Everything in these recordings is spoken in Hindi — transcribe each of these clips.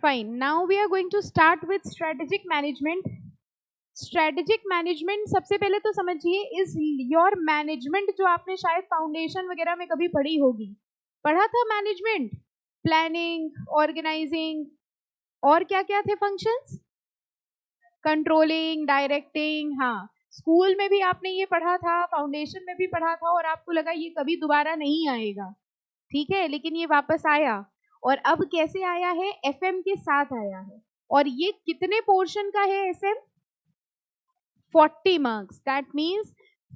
Fine. Now we are going to start with strategic management. Strategic management सबसे पहले तो समझिए इज योर मैनेजमेंट, जो आपने शायद फाउंडेशन वगैरह में कभी पढ़ी होगी, पढ़ा था मैनेजमेंट, प्लानिंग, ऑर्गेनाइजिंग और क्या क्या थे फंक्शंस, कंट्रोलिंग, डायरेक्टिंग। हाँ, स्कूल में भी आपने ये पढ़ा था, फाउंडेशन में भी पढ़ा था और आपको लगा ये कभी दोबारा नहीं आएगा, ठीक है, लेकिन ये वापस आया। और अब कैसे आया है? एफएम के साथ आया है। और ये कितने पोर्शन का है SM? 40 marks. That means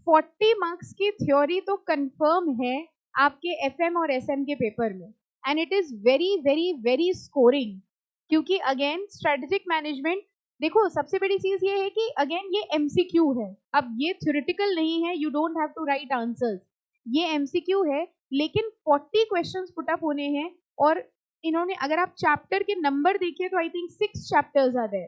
40 marks की थ्योरी तो कंफर्म है आपके एफएम और एसएम के पेपर में, and it is very very very scoring. क्योंकि अगेन स्ट्रेटेजिक मैनेजमेंट, देखो सबसे बड़ी चीज ये है कि अगेन ये एमसीक्यू है, अब ये थ्योरेटिकल नहीं है, you don't have to write answers, ये एमसीक्यू है, लेकिन 40 क्वेश्चंस पुट अप होने हैं। और इन्होंने, अगर आप चैप्टर के नंबर देखिए तो I think 6 chapters are there,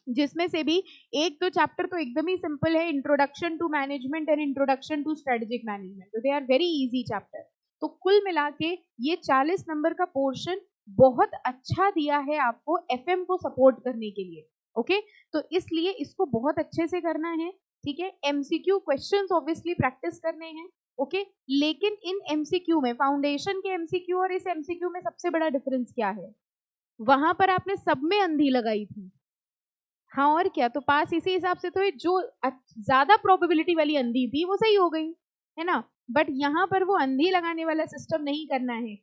जिसमें से भी एक दो चैप्टर तो एकदम ही सिंपल है, introduction to management and introduction to strategic management, तो they are very easy chapter. तो कुल मिला के ये 40 नंबर का पोर्शन बहुत अच्छा दिया है आपको एफएम को सपोर्ट करने के लिए। ओके, तो इसलिए इसको बहुत अच्छे से करना है, ठीक है। एमसीक्यू क्वेश्चंस ऑब्वियसली प्रैक्टिस करने हैं, ओके। लेकिन इन एमसीक्यू में, फाउंडेशन के एमसीक्यू और इस एमसीक्यू में सबसे बड़ा डिफरेंस क्या है? वहां पर आपने सब में अंधी लगाई थी, हाँ और क्या, तो पास इसी हिसाब से तो जो ज्यादा प्रोबेबिलिटी वाली अंधी थी वो सही हो गई, है ना। बट यहाँ पर वो अंधी लगाने वाला सिस्टम नहीं करना है,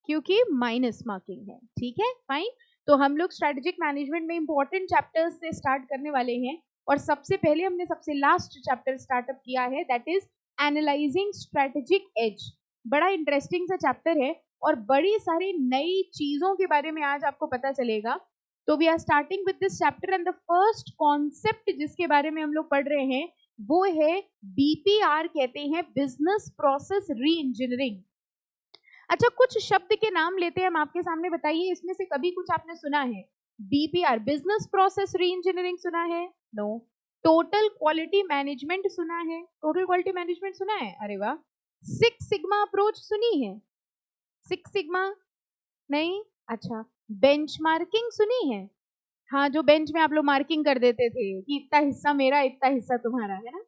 क्योंकि माइनस मार्किंग है, ठीक है, फाइन। तो हम लोग स्ट्रेटेजिक मैनेजमेंट में इंपॉर्टेंट चैप्टर्स से स्टार्ट करने वाले हैं, और सबसे पहले हमने सबसे लास्ट चैप्टर स्टार्टअप किया है, that is analyzing strategic edge. बड़ा इंटरेस्टिंग सा चैप्टर है और बड़ी सारी नई चीजों के बारे में आज आपको पता चलेगा। तो we are starting with this chapter, and the first concept जिसके बारे में हम लोग पढ़ रहे हैं वो है बीपीआर, कहते हैं बिजनेस प्रोसेस री इंजीनियरिंग। अच्छा, कुछ शब्द के नाम लेते हैं हम आपके सामने, बताइए इसमें से कभी कुछ आपने सुना है? बीपीआर, बिजनेस प्रोसेस री इंजीनियरिंग सुना है? नो। टोटल क्वालिटी मैनेजमेंट सुना है? टोटल क्वालिटी मैनेजमेंट सुना है? अरे वाह। सिक्स सिग्मा अप्रोच सुनी है? सिक्स सिग्मा नहीं? अच्छा, बेंचमार्किंग सुनी है? हाँ, जो बेंच में आप लोग मार्किंग कर देते थे कि इतना हिस्सा मेरा इतना हिस्सा तुम्हारा, है ना।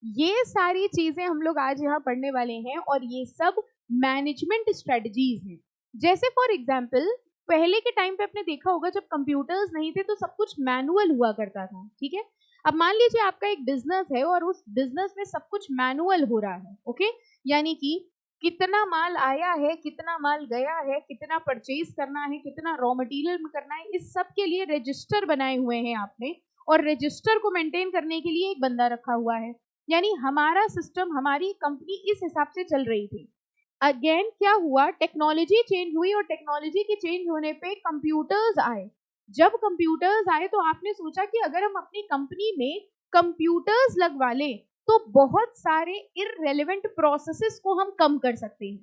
ये सारी चीजें हम लोग आज यहाँ पढ़ने वाले हैं, और ये सब मैनेजमेंट स्ट्रेटजीज हैं। जैसे फॉर एग्जाम्पल, पहले के टाइम पे आपने देखा होगा जब कंप्यूटर्स नहीं थे तो सब कुछ मैनुअल हुआ करता था, ठीक है। अब मान लीजिए आपका एक बिजनेस है और उस बिजनेस में सब कुछ मैनुअल हो रहा है, ओके। यानी कि कितना माल आया है, कितना माल गया है, कितना परचेज करना है, कितना रॉ मटेरियल में करना है, इस सब के लिए रजिस्टर बनाए हुए हैं आपने, और रजिस्टर को मेंटेन करने के लिए एक बंदा रखा हुआ है। यानी हमारा सिस्टम, हमारी कंपनी इस हिसाब से चल रही थी। अगेन क्या हुआ, टेक्नोलॉजी चेंज हुई, और टेक्नोलॉजी के चेंज होने पे कंप्यूटर्स आए। जब कंप्यूटर्स आए तो आपने सोचा कि अगर हम अपनी कंपनी में कंप्यूटर्स लगवा ले तो बहुत सारे इररेलेवेंट प्रोसेसेस को हम कम कर सकते हैं।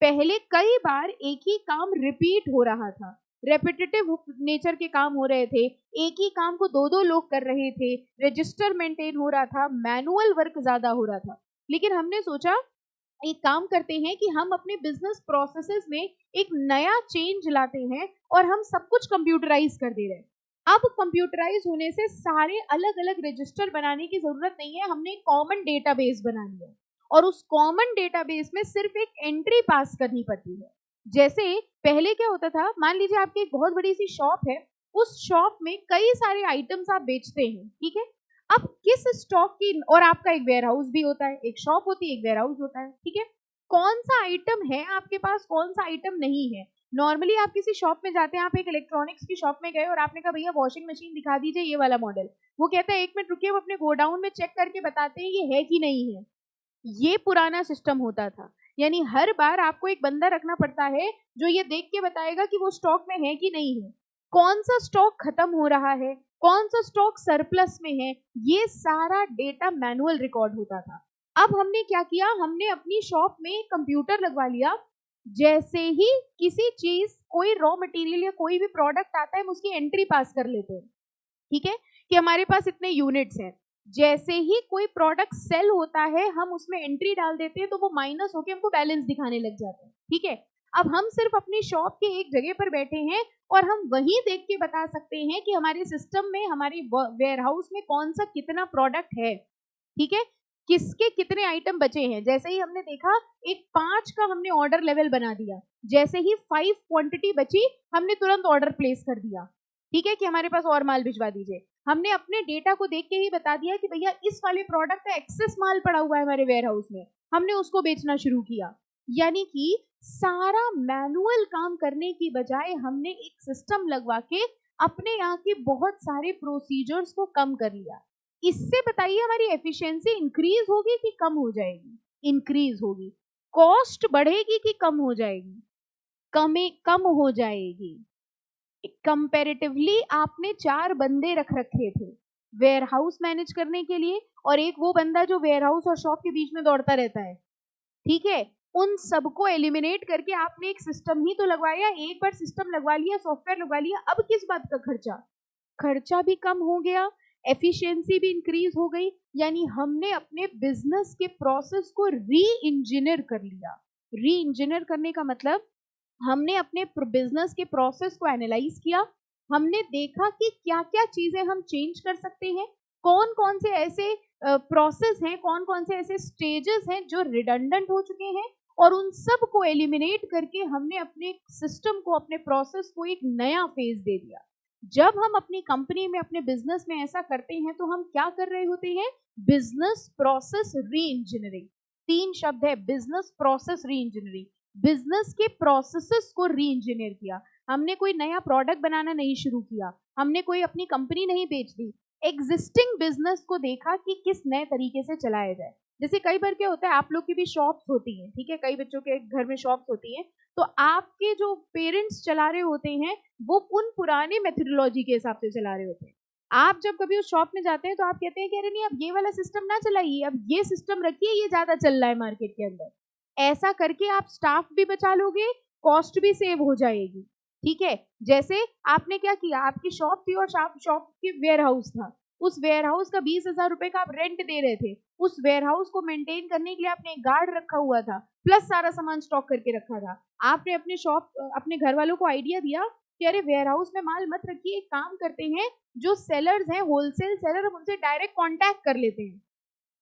पहले कई बार एक ही काम रिपीट हो रहा था, रेपिटेटिव नेचर के काम हो रहे थे, एक ही काम को दो दो लोग कर रहे थे, रजिस्टर मेंटेन हो रहा था, मैनुअल वर्क ज्यादा हो रहा था। लेकिन हमने सोचा एक काम करते हैं कि हम अपने बिजनेस प्रोसेसेस में एक नया चेंज लाते हैं और हम सब कुछ कंप्यूटराइज कर दे रहे हैं। अब कंप्यूटराइज होने से सारे अलग अलग रजिस्टर बनाने की जरूरत नहीं है, हमने एक कॉमन डेटाबेस बना लिया, और उस कॉमन डेटाबेस में सिर्फ एक एंट्री पास करनी पड़ती है। जैसे पहले क्या होता था, मान लीजिए आपकी एक बहुत बड़ी सी शॉप है, उस शॉप में कई सारे आइटम्स आप बेचते हैं, ठीक है। अब किस स्टॉक की, और आपका एक वेयर हाउस भी होता है, एक शॉप होती है, एक वेयर हाउस होता है, ठीक है। कौन सा आइटम है आपके पास, कौन सा आइटम नहीं है? नॉर्मली आप किसी शॉप में जाते हैं, आप एक इलेक्ट्रॉनिक्स की शॉप में गए और आपने कहा भैया वॉशिंग मशीन दिखा दीजिए ये वाला मॉडल, वो कहता है एक मिनट रुकिए, वो अपने गोडाउन में चेक करके बताते हैं ये है कि नहीं है। ये पुराना सिस्टम होता था, यानी हर बार आपको एक बंदा रखना पड़ता है जो ये देख के बताएगा कि वो स्टॉक में है कि नहीं है, कौन सा स्टॉक खत्म हो रहा है, कौन सा स्टॉक सरप्लस में है, ये सारा डेटा मैनुअल रिकॉर्ड होता था। अब हमने क्या किया, हमने अपनी शॉप में कंप्यूटर लगवा लिया, जैसे ही किसी चीज, कोई रॉ मटेरियल या कोई भी प्रोडक्ट आता है हम उसकी एंट्री पास कर लेते हैं, ठीक है, कि हमारे पास इतने यूनिट्स हैं। जैसे ही कोई प्रोडक्ट सेल होता है हम उसमें एंट्री डाल देते हैं तो वो माइनस होके हमको बैलेंस दिखाने लग जाता है, ठीक है। अब हम सिर्फ अपनी शॉप के एक जगह पर बैठे हैं और हम वहीं देख के बता सकते हैं कि हमारे सिस्टम में, हमारे वेयर हाउस में कौन सा कितना प्रोडक्ट है, ठीक है, किसके कितने आइटम बचे हैं। जैसे ही हमने देखा एक 5 का हमने ऑर्डर लेवल बना दिया, जैसे ही 5 क्वांटिटी बची हमने तुरंत ऑर्डर प्लेस कर दिया, ठीक है, कि हमारे पास और माल भिजवा दीजिए। हमने अपने डेटा को देख के ही बता दिया कि भैया इस वाले प्रोडक्ट का एक्सेस माल पड़ा हुआ है हमारे वेयर हाउस में, हमने उसको बेचना शुरू किया। यानी कि सारा मैनुअल काम करने की बजाय हमने एक सिस्टम लगवा के अपने यहाँ के बहुत सारे प्रोसीजर्स को कम कर लिया। इससे बताइए हमारी एफिशिएंसी इंक्रीज होगी कि कम हो जाएगी? इंक्रीज होगी। कॉस्ट बढ़ेगी कि कम हो जाएगी? कम हो जाएगी। कंपैरेटिवली आपने 4 बंदे रख रखे थे वेयर हाउस मैनेज करने के लिए, और एक वो बंदा जो वेयर हाउस और शॉप के बीच में दौड़ता रहता है, ठीक है, उन सबको एलिमिनेट करके आपने एक सिस्टम ही तो लगवाया। एक बार सिस्टम लगवा लिया, सॉफ्टवेयर लगवा लिया, अब किस बात का खर्चा? खर्चा भी कम हो गया, एफिशिएंसी भी इंक्रीज हो गई। यानी हमने अपने बिजनेस के प्रोसेस को री इंजीनियर कर लिया। री इंजीनियर करने का मतलब हमने अपने बिजनेस के प्रोसेस को एनालाइज किया, हमने देखा कि क्या क्या चीजें हम चेंज कर सकते हैं, कौन कौन से ऐसे प्रोसेस हैं, कौन कौन से ऐसे स्टेजेस हैं जो रिडंडेंट हो चुके हैं, और उन सब को एलिमिनेट करके हमने अपने सिस्टम को, अपने प्रोसेस को एक नया फेज दे दिया। जब हम अपनी कंपनी में, अपने बिजनेस में ऐसा करते हैं तो हम क्या कर रहे होते हैं? बिजनेस प्रोसेस री इंजीनियरिंग। 3 शब्द है, बिजनेस प्रोसेस री इंजीनियरिंग। बिजनेस के प्रोसेसेस को री इंजीनियर किया। हमने कोई नया प्रोडक्ट बनाना नहीं शुरू किया, हमने कोई अपनी कंपनी नहीं बेच दी, एग्जिस्टिंग बिजनेस को देखा कि किस नए तरीके से चलाया जाए। जैसे कई बार क्या होता है, आप लोग की भी शॉप्स होती हैं, ठीक है, कई बच्चों के घर में शॉप्स होती हैं, तो आपके जो पेरेंट्स चला रहे होते हैं वो उन पुराने मेथोडोलॉजी के हिसाब से चला रहे होते हैं। आप जब कभी उस शॉप में जाते हैं तो आप कहते हैं कि अरे नहीं, अब ये वाला सिस्टम ना चलाइए, अब ये सिस्टम रखिए, ये ज्यादा चल रहा है मार्केट के अंदर। ऐसा करके आप स्टाफ भी बचा लोगे, कॉस्ट भी सेव हो जाएगी, ठीक है। जैसे आपने क्या किया, आपकी शॉप थी और शॉप की वेयर हाउस था, उस वेयर हाउस का 20,000 रुपए का आप रेंट दे रहे थे, उस वेयर हाउस को मेंटेन करने के लिए आपने एक गार्ड रखा हुआ था, प्लस सारा सामान स्टॉक करके रखा था। आपने अपने अपने घर वालों को आइडिया दिया कि अरे वेयर हाउस में माल मत रखिए, एक काम करते हैं, जो सेलर्स हैं, होलसेल सेलर, हम उनसे डायरेक्ट कॉन्टैक्ट कर लेते हैं,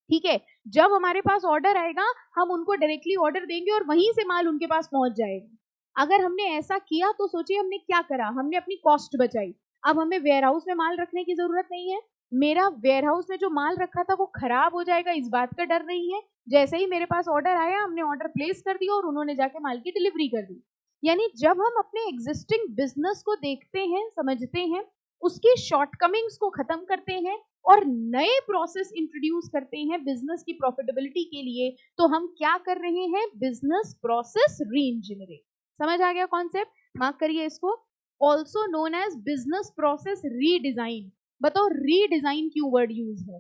ठीक है, जब हमारे पास ऑर्डर आएगा हम उनको डायरेक्टली ऑर्डर देंगे और वहीं से माल उनके पास पहुंच जाएगा। अगर हमने ऐसा किया तो सोचिए हमने क्या करा, हमने अपनी कॉस्ट बचाई। अब हमें वेयर हाउस में माल रखने की जरूरत नहीं है, मेरा वेयर हाउस में जो माल रखा था वो खराब हो जाएगा, इस बात का डर नहीं है। जैसे ही मेरे पास ऑर्डर आया, हमने ऑर्डर प्लेस कर दिया और उन्होंने जाके माल की डिलीवरी कर दी। यानी जब हम अपने एग्जिस्टिंग बिजनेस को देखते हैं, समझते हैं, उसकी शॉर्टकमिंग्स को खत्म करते हैं और नए प्रोसेस इंट्रोड्यूस करते हैं बिजनेस की प्रॉफिटेबिलिटी के लिए, तो हम क्या कर रहे हैं? Business process reengineering. समझ आ गया कॉन्सेप्ट? मार्क करिए इसको। Also known as business process redesign. बताओ रीडिजाइन क्यों वर्ड यूज है?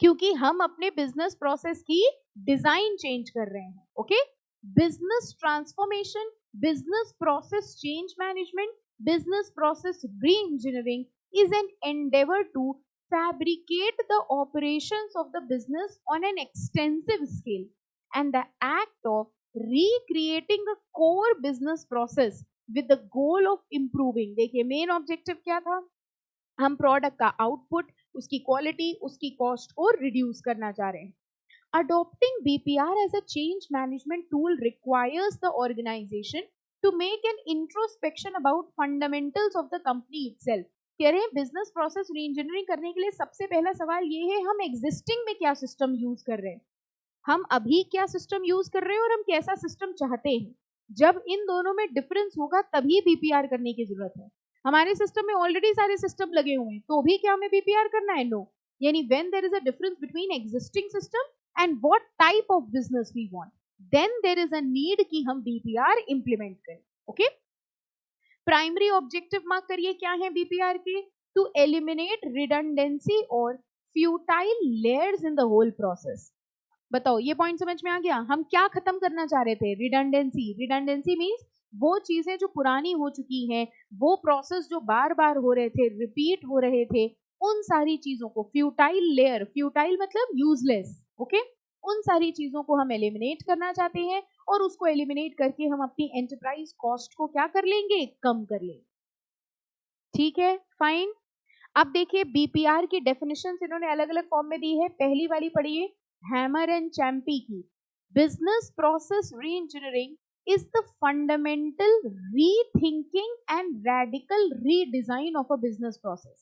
क्योंकि हम अपने बिजनेस प्रोसेस की डिजाइन चेंज कर रहे हैं। Okay, business transformation, business process change management, business process re-engineering is an endeavor to fabricate the operations of the business on an extensive scale and the act of recreating a core business process with the goal of improving। देखिए मेन ऑब्जेक्टिव क्या था? हम प्रोडक्ट का आउटपुट, उसकी क्वालिटी, उसकी कॉस्ट को रिड्यूस करना चाह रहे हैं। Adopting BPR as a change management tool requires the organization to make an introspection about fundamentals of the company itself। कह रहे हैं बिजनेस प्रोसेस रीइंजीनियरिंग करने के लिए सबसे पहला सवाल ये है, हम एग्जिस्टिंग में क्या सिस्टम यूज कर रहे हैं, हम अभी क्या सिस्टम यूज कर रहे हैं और हम कैसा सिस्टम चाहते हैं। जब इन दोनों में डिफरेंस होगा तभी बीपीआर करने की जरूरत है। हमारे सिस्टम में ऑलरेडी सारे सिस्टम लगे हुए हैं तो भी क्या हमें बीपीआर करना है? नो। यानी when there is a difference between existing system and what type of business we want, then there is a need कि हम BPR implement करें। ओके, प्राइमरी ऑब्जेक्टिव मार्क करिए क्या है BPR के? टू एलिमिनेट रिडंडेंसी और futile layers in the whole process. बताओ ये पॉइंट समझ में आ गया? हम क्या खत्म करना चाह रहे थे? रिडंडेंसी। रिडंडेंसी मीन्स वो चीजें जो पुरानी हो चुकी हैं, वो प्रोसेस जो बार बार हो रहे थे, रिपीट हो रहे थे, उन सारी चीजों को, फ्यूटाइल लेयर, फ्यूटाइल मतलब यूजलेस, ओके, उन सारी चीजों को हम एलिमिनेट करना चाहते हैं और उसको एलिमिनेट करके हम अपनी एंटरप्राइज कॉस्ट को क्या कर लेंगे, कम कर लेंगे। ठीक है, फाइन। अब देखिए बीपीआर की डेफिनेशन इन्होंने अलग अलग फॉर्म में दी है। पहली वाली पढ़िए, हैमर एंड चैम्पी की, बिजनेस प्रोसेस री engineering is the fundamental rethinking and radical redesign of a business process.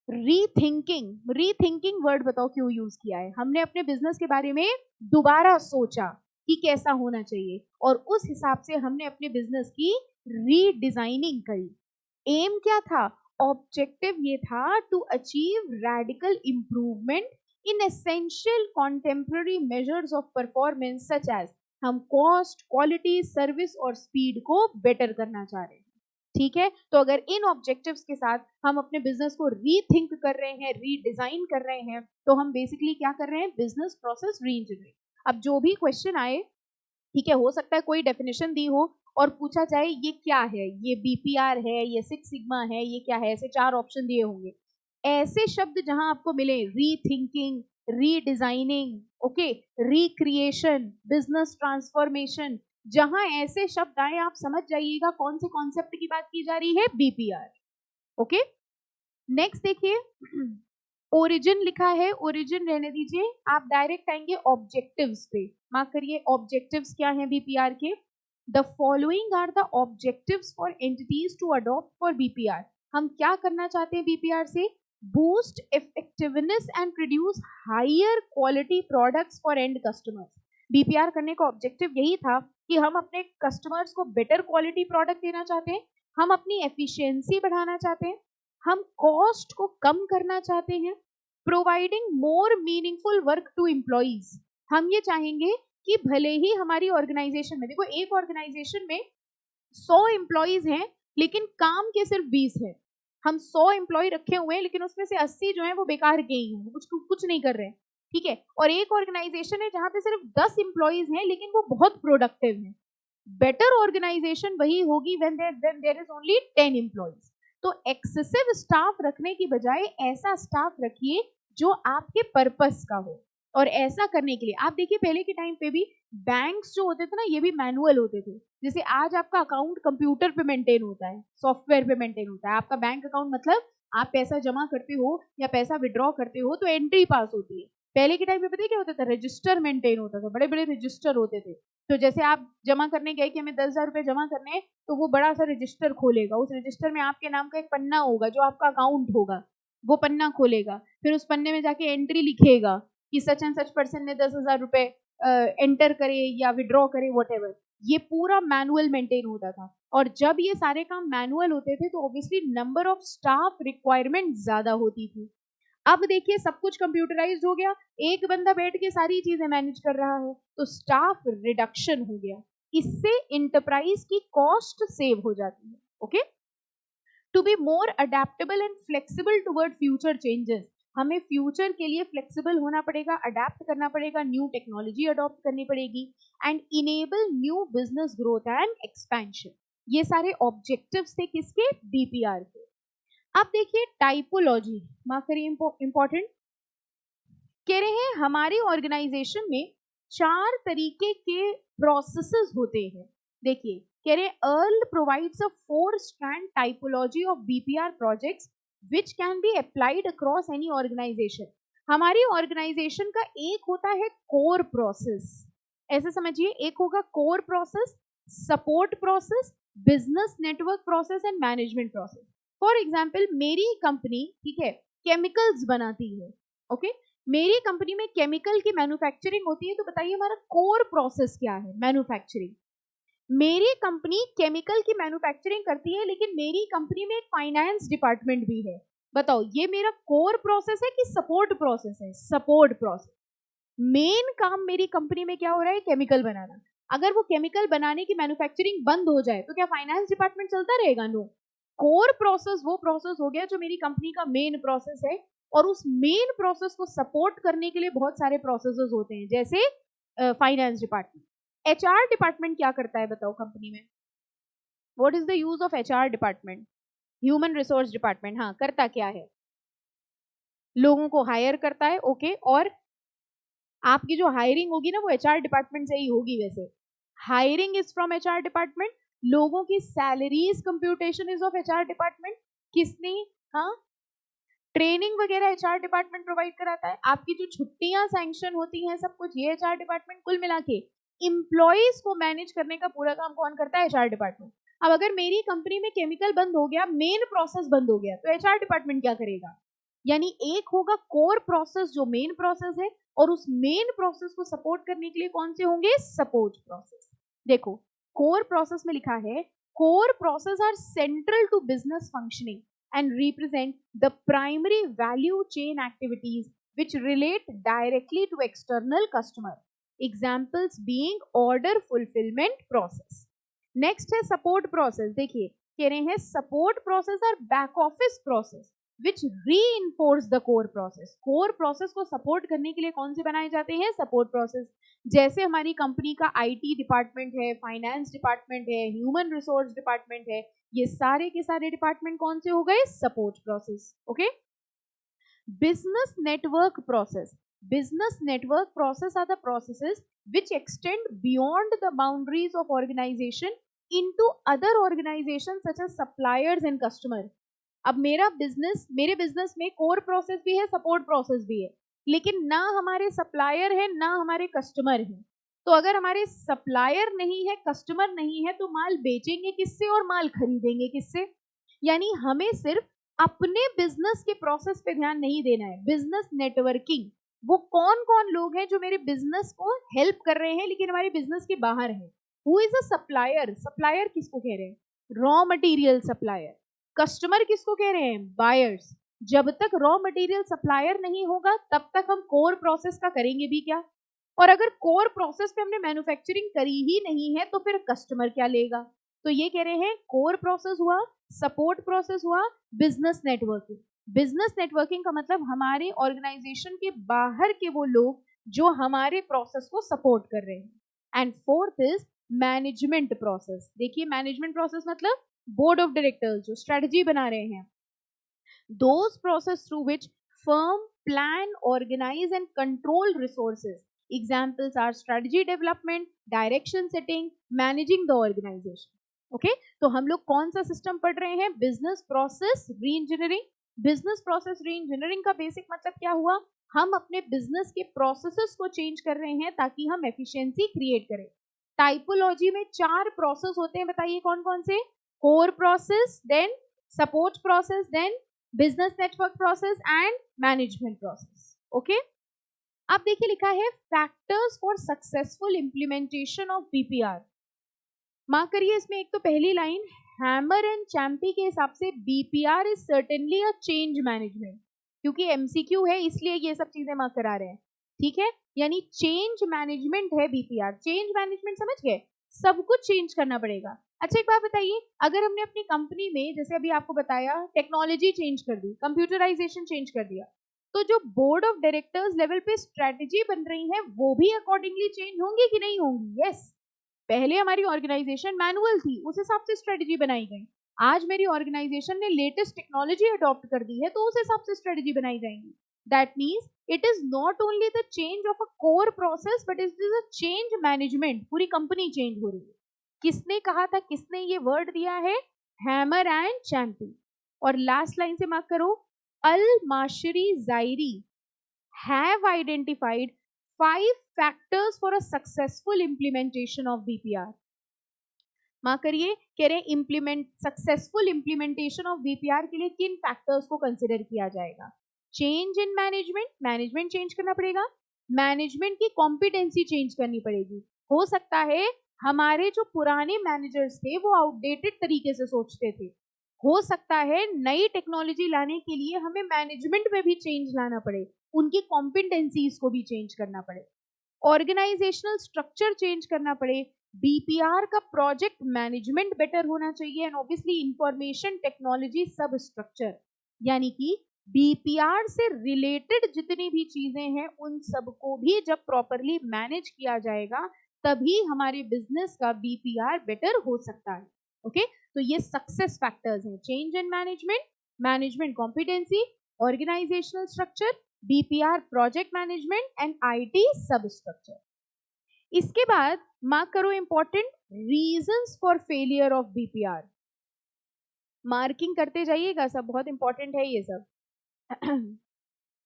Rethinking word बताओ क्यों यूज किया है? हमने अपने बिजनेस के बारे में दोबारा सोचा कि कैसा होना चाहिए और उस हिसाब से हमने अपने बिजनेस की रीडिजाइनिंग करी। एम क्या था? ऑब्जेक्टिव ये था to achieve radical improvement in essential contemporary measures of performance such as हम कॉस्ट, क्वालिटी, सर्विस और स्पीड को बेटर करना चाह रहे हैं। ठीक है, तो अगर इन ऑब्जेक्टिव्स के साथ हम अपने बिजनेस को रीथिंक कर रहे हैं, रीडिजाइन कर रहे हैं, तो हम बेसिकली क्या कर रहे हैं, बिजनेस प्रोसेस री इंजीनियरिंग। अब जो भी क्वेश्चन आए, ठीक है, हो सकता है कोई डेफिनेशन दी हो और पूछा जाए ये क्या है, ये बीपीआर है, ये सिक्स सिग्मा है, ये क्या है, ऐसे 4 ऑप्शन दिए होंगे। ऐसे शब्द जहां आपको मिले, rethinking, redesigning, okay, recreation, business transformation, जहां ऐसे शब्द आए आप समझ जाइएगा कौन से कॉन्सेप्ट की बात की जा रही है, बीपीआर। ओके, नेक्स्ट देखिए, ओरिजिन लिखा है, ओरिजिन रहने दीजिए, आप डायरेक्ट आएंगे ऑब्जेक्टिव्स पे। मार्क करिए, ऑब्जेक्टिव्स क्या हैं बीपीआर के? The following are the objectives for entities to adopt for BPR. हम क्या करना चाहते हैं बीपीआर से? Boost effectiveness and produce higher quality products for end customers. BPR करने का ऑब्जेक्टिव यही था कि हम अपने कस्टमर्स को बेटर क्वालिटी प्रोडक्ट देना चाहते हैं, हम अपनी एफिशिएंसी बढ़ाना चाहते हैं, हम कॉस्ट को कम करना चाहते हैं, providing more meaningful work to employees. हम ये चाहेंगे कि भले ही हमारी ऑर्गेनाइजेशन में, देखो एक ऑर्गेनाइजेशन में 100 एम्प्लॉइज हैं लेकिन काम के सिर्फ 20 है। हम 100 एम्प्लॉय रखे हुए हैं लेकिन उसमें से 80 जो है वो बेकार के ही हैं, कुछ नहीं कर रहे हैं। ठीक है, और एक ऑर्गेनाइजेशन है जहां पे सिर्फ 10 एम्प्लॉइज हैं लेकिन वो बहुत प्रोडक्टिव हैं। बेटर ऑर्गेनाइजेशन वही होगी when there is only 10 employees. तो एक्सेसिव स्टाफ रखने की बजाय ऐसा स्टाफ रखिए जो आपके पर्पस का हो। और ऐसा करने के लिए आप देखिए पहले के टाइम पे भी बैंक्स जो होते थे ना, ये भी मैनुअल होते थे। जैसे आज आपका अकाउंट कंप्यूटर पे मेंटेन होता है, सॉफ्टवेयर पे मेंटेन होता है। आपका बैंक अकाउंट मतलब आप पैसा जमा करते हो या पैसा विड्रॉ करते हो तो एंट्री पास होती है। पहले के टाइम पे पता है क्या होता था? रजिस्टर मेंटेन होता था, बड़े बड़े रजिस्टर होते थे। तो जैसे आप जमा करने गए कि हमें 10,000 रुपए जमा करने हैं, तो वो बड़ा सा रजिस्टर खोलेगा, उस रजिस्टर में आपके नाम का एक पन्ना होगा जो आपका अकाउंट होगा, वो पन्ना खोलेगा, फिर उस पन्ने में जाके एंट्री लिखेगा कि सच एंड सच पर्सन ने 10,000 रुपए एंटर करे या विड्रॉ करे, व्हाटएवर। ये पूरा मैनुअल मेंटेन होता था। और जब ये सारे काम मैनुअल होते थे तो obviously number of staff requirement ज्यादा होती थी। अब देखिए सब कुछ कंप्यूटराइज्ड हो गया, एक बंदा बैठ के सारी चीजें मैनेज कर रहा है, तो स्टाफ रिडक्शन हो गया। इससे इंटरप्राइज की कॉस्ट सेव हो जाती है। Okay, to be more adaptable and flexible toward future changes, हमें फ्यूचर के लिए फ्लेक्सिबल होना पड़ेगा, अडेप्ट करना पड़ेगा, न्यू टेक्नोलॉजी अडॉप्ट करनी पड़ेगी, and enable new business growth and expansion. ये सारे ऑब्जेक्टिव्स थे किसके? बीपीआर के। अब देखिए टाइपोलॉजी, मार्क करिए इंपॉर्टेंट, कह रहे हैं हमारी ऑर्गेनाइजेशन में 4 तरीके के प्रोसेसेस होते हैं। देखिए कह रहे हैं Earl provides a 4 strand typology of BPR projects which can be applied across any organization. हमारी ऑर्गेनाइजेशन का एक होता है कोर प्रोसेस, ऐसे समझिए, एक होगा core process, support process, business network process and management process. For example मेरी कंपनी, ठीक है, केमिकल्स बनाती है। ओके, मेरी कंपनी में केमिकल की मैन्युफैक्चरिंग होती है, तो बताइए हमारा कोर प्रोसेस क्या है? मैन्युफैक्चरिंग। मेरी कंपनी केमिकल की मैन्युफैक्चरिंग करती है लेकिन मेरी कंपनी में एक फाइनेंस डिपार्टमेंट भी है। बताओ ये मेरा कोर प्रोसेस है कि सपोर्ट प्रोसेस है? Support process. मेन काम मेरी कंपनी में क्या हो रहा है? केमिकल बनाना। अगर वो केमिकल बनाने की मैन्युफैक्चरिंग बंद हो जाए तो क्या फाइनेंस डिपार्टमेंट चलता रहेगा? नो। कोर प्रोसेस वो प्रोसेस हो गया जो मेरी कंपनी का मेन प्रोसेस है, और उस मेन प्रोसेस को सपोर्ट करने के लिए बहुत सारे प्रोसेसेस होते हैं, जैसे फाइनेंस डिपार्टमेंट। एचआर डिपार्टमेंट क्या करता है बताओ कंपनी में? What is the use of HR department? Human resource department, हाँ, करता क्या है? लोगों को हायर करता है। ओके, और आपकी जो हायरिंग होगी ना वो एचआर डिपार्टमेंट से ही होगी वैसे, hiring is from HR department, लोगों की salaries computation is of HR department, किसने, हाँ, ट्रेनिंग वगैरह एचआर डिपार्टमेंट प्रोवाइड कराता है, आपकी जो छुट्टियां सैंक्शन होती हैं सब कुछ ये एचआर डिपार्टमेंट, कुल मिला के इंप्लॉइज को मैनेज करने का पूरा काम कौन करता है, एचआर डिपार्टमेंट। अब अगर मेरी कंपनी में केमिकल बंद हो गया, मेन प्रोसेस बंद हो गया, तो एचआर डिपार्टमेंट क्या करेगा, यानी एक होगा कोर प्रोसेस जो मेन प्रोसेस है, और उस मेन प्रोसेस को सपोर्ट करने के लिए कौन से होंगे, सपोर्ट प्रोसेस। देखो कोर प्रोसेस में लिखा है, core process are central to business functioning and represent the primary value chain activities which relate directly to external customer. Examples being order fulfillment process. Next है support process. देखिए कह रहे हैं support process और back office process which reinforce the core process. core process को support करने के लिए कौन से बनाए जाते हैं, support process. जैसे हमारी कंपनी का आईटी डिपार्टमेंट है, फाइनेंस डिपार्टमेंट है, ह्यूमन रिसोर्स डिपार्टमेंट है, ये सारे के सारे डिपार्टमेंट कौन से हो गए, support process. Okay, business network process, business network process are the processes which extend beyond the boundaries of organization into other organizations such as suppliers and customer. अब मेरे बिजनेस में कोर प्रोसेस भी है, सपोर्ट प्रोसेस भी है, लेकिन ना हमारे सप्लायर है ना हमारे कस्टमर है। तो अगर हमारे सप्लायर नहीं है, कस्टमर नहीं है, तो माल बेचेंगे किससे और माल खरीदेंगे किससे। यानी हमें सिर्फ अपने बिजनेस के प्रोसेस पे ध्यान नहीं देना है, बिजनेस नेटवर्किंग, वो कौन कौन लोग हैं जो मेरे बिजनेस को हेल्प कर रहे हैं लेकिन हमारे बिजनेस के बाहर है। Who is a supplier, supplier किसको कह रहे हैं, रॉ मटेरियल सप्लायर। कस्टमर किसको कह रहे हैं, बायर्स। जब तक रॉ मटेरियल सप्लायर नहीं होगा तब तक हम कोर प्रोसेस का करेंगे भी क्या, और अगर कोर प्रोसेस पे हमने मैन्युफैक्चरिंग करी ही नहीं है तो फिर कस्टमर क्या लेगा। तो ये कह रहे हैं कोर प्रोसेस हुआ, सपोर्ट प्रोसेस हुआ, बिजनेस नेटवर्किंग। बिजनेस नेटवर्किंग का मतलब हमारे ऑर्गेनाइजेशन के बाहर के वो लोग जो हमारे प्रोसेस को सपोर्ट कर रहे हैं। And fourth is management process. देखिए मैनेजमेंट प्रोसेस मतलब बोर्ड ऑफ डायरेक्टर्स जो स्ट्रेटजी बना रहे हैं, those process through which firm plan, organize and control resources. Examples are strategy development, direction setting, managing the organization. Okay तो हम लोग कौन सा सिस्टम पढ़ रहे हैं, बिजनेस प्रोसेस री इंजीनियरिंग। बिजनेस प्रोसेस री इंजीनियरिंग का बेसिक मतलब क्या हुआ, हम अपने बिजनेस के प्रोसेसेस को चेंज कर रहे हैं ताकि हम एफिशिएंसी क्रिएट करें। टाइपोलॉजी में 4 प्रोसेस होते हैं, बताइए कौन कौन से, core process, then support process, then business network process and management process. Okay, अब देखिए लिखा है factors for successful implementation of BPR. Mark करिए इसमें एक तो पहली लाइन, हैमर एंड चैम्पी के हिसाब से BPR is certainly a change management, क्योंकि एमसीक्यू है इसलिए ये सब चीजें मार्क करा रहे हैं, ठीक है। यानी चेंज मैनेजमेंट है बीपीआर। चेंज मैनेजमेंट समझ गए, सब कुछ चेंज करना पड़ेगा। अच्छा एक बात बताइए, अगर हमने अपनी कंपनी में जैसे अभी आपको बताया टेक्नोलॉजी चेंज कर दी, कंप्यूटराइजेशन चेंज कर दिया, तो जो बोर्ड ऑफ डायरेक्टर्स लेवल पे स्ट्रेटेजी बन रही है वो भी अकॉर्डिंगली चेंज होंगी कि नहीं होंगी। यस, पहले हमारी ऑर्गेनाइजेशन मैनुअल थी, उस हिसाब से स्ट्रेटेजी बनाई गई। आज मेरी ऑर्गेनाइजेशन ने लेटेस्ट टेक्नोलॉजी अडॉप्ट कर दी है तो उस हिसाब से स्ट्रेटेजी बनाई जाएंगी। That means it is not only the change of a core process but it is a change management, पूरी कंपनी चेंज हो रही है। किसने कहा था, किसने ये वर्ड दिया है, हैमर एंड चैम्पी। और लास्ट लाइन से मार्क करो, Al Mashari Zairi have identified 5 factors for a successful implementation of BPR. Mark करिए, कह रहे हैं सक्सेसफुल इंप्लीमेंटेशन ऑफ बीपीआर के लिए किन फैक्टर्स को कंसिडर किया जाएगा। Change in management, management change करना पड़ेगा, मैनेजमेंट की कॉम्पिटेंसी चेंज करनी पड़ेगी। हो सकता है हमारे जो पुराने मैनेजर्स थे वो आउटडेटेड तरीके से सोचते थे, हो सकता है नई टेक्नोलॉजी लाने के लिए हमें मैनेजमेंट में भी चेंज लाना पड़े, उनकी कॉम्पिटेंसीज को भी चेंज करना पड़े, ऑर्गेनाइजेशनल स्ट्रक्चर चेंज करना पड़े, बीपीआर का प्रोजेक्ट मैनेजमेंट बेटर होना चाहिए, एंड ऑब्वियसली इंफॉर्मेशन टेक्नोलॉजी सब स्ट्रक्चर, यानी कि बीपीआर से रिलेटेड जितनी भी चीजें हैं उन सबको भी जब प्रॉपरली मैनेज किया जाएगा तभी हमारे बिजनेस का बीपीआर बेटर हो सकता है। ओके, तो ये सक्सेस फैक्टर्स हैं, change in management, management competency, organizational structure, BPR project management and IT sub structure. इसके बाद मार्क करो important reasons for failure of BPR. Marking करते जाइएगा, सब बहुत इंपॉर्टेंट है ये सब।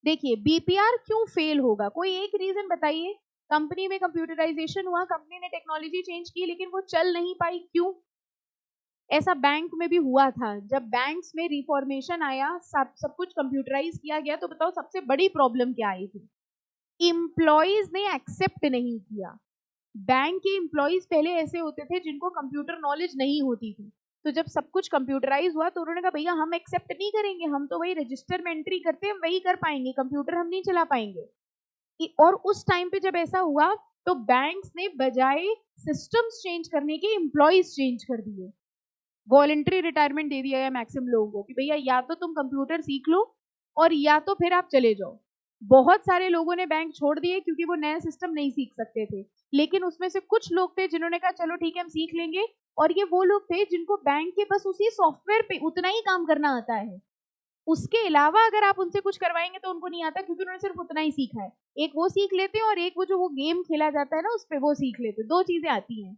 देखिए बीपीआर क्यों फेल होगा, कोई एक रीजन बताइए। कंपनी में कंप्यूटराइजेशन हुआ, कंपनी ने टेक्नोलॉजी चेंज की, लेकिन वो चल नहीं पाई, क्यों? ऐसा बैंक में भी हुआ था, जब बैंक्स में रिफॉर्मेशन आया, सब कुछ कंप्यूटराइज किया गया, तो बताओ सबसे बड़ी प्रॉब्लम क्या आई थी? इम्प्लॉइज ने एक्सेप्ट नहीं किया। बैंक के इम्प्लॉइज पहले ऐसे होते थे जिनको कंप्यूटर नॉलेज नहीं होती थी, तो जब सब कुछ कंप्यूटराइज हुआ तो उन्होंने कहा भैया हम एक्सेप्ट नहीं करेंगे, हम तो वही रजिस्टर में एंट्री करते हैं, हम वही कर पाएंगे, कंप्यूटर हम नहीं चला पाएंगे। और उस टाइम पे जब ऐसा हुआ तो बैंक्स ने बजाय सिस्टम्स चेंज करने के एम्प्लॉइज चेंज कर दिए, वॉलंटरी रिटायरमेंट दे दिया है मैक्सिमम लोगों को कि भैया या तो तुम कंप्यूटर सीख लो और या तो फिर आप चले जाओ। बहुत सारे लोगों ने बैंक छोड़ दिए क्योंकि वो नया सिस्टम नहीं सीख सकते थे, लेकिन उसमें से कुछ लोग थे जिन्होंने कहा चलो ठीक है हम सीख लेंगे, और ये वो लोग थे जिनको बैंक के बस उसी सॉफ्टवेयर पे उतना ही काम करना आता है, उसके अलावा अगर आप उनसे कुछ करवाएंगे तो उनको नहीं आता, क्योंकि उन्होंने सिर्फ उतना ही सीखा है। एक वो सीख लेते हैं और एक वो गेम खेला जाता है ना उस पर, वो सीख लेते हैं, दो चीजें आती हैं।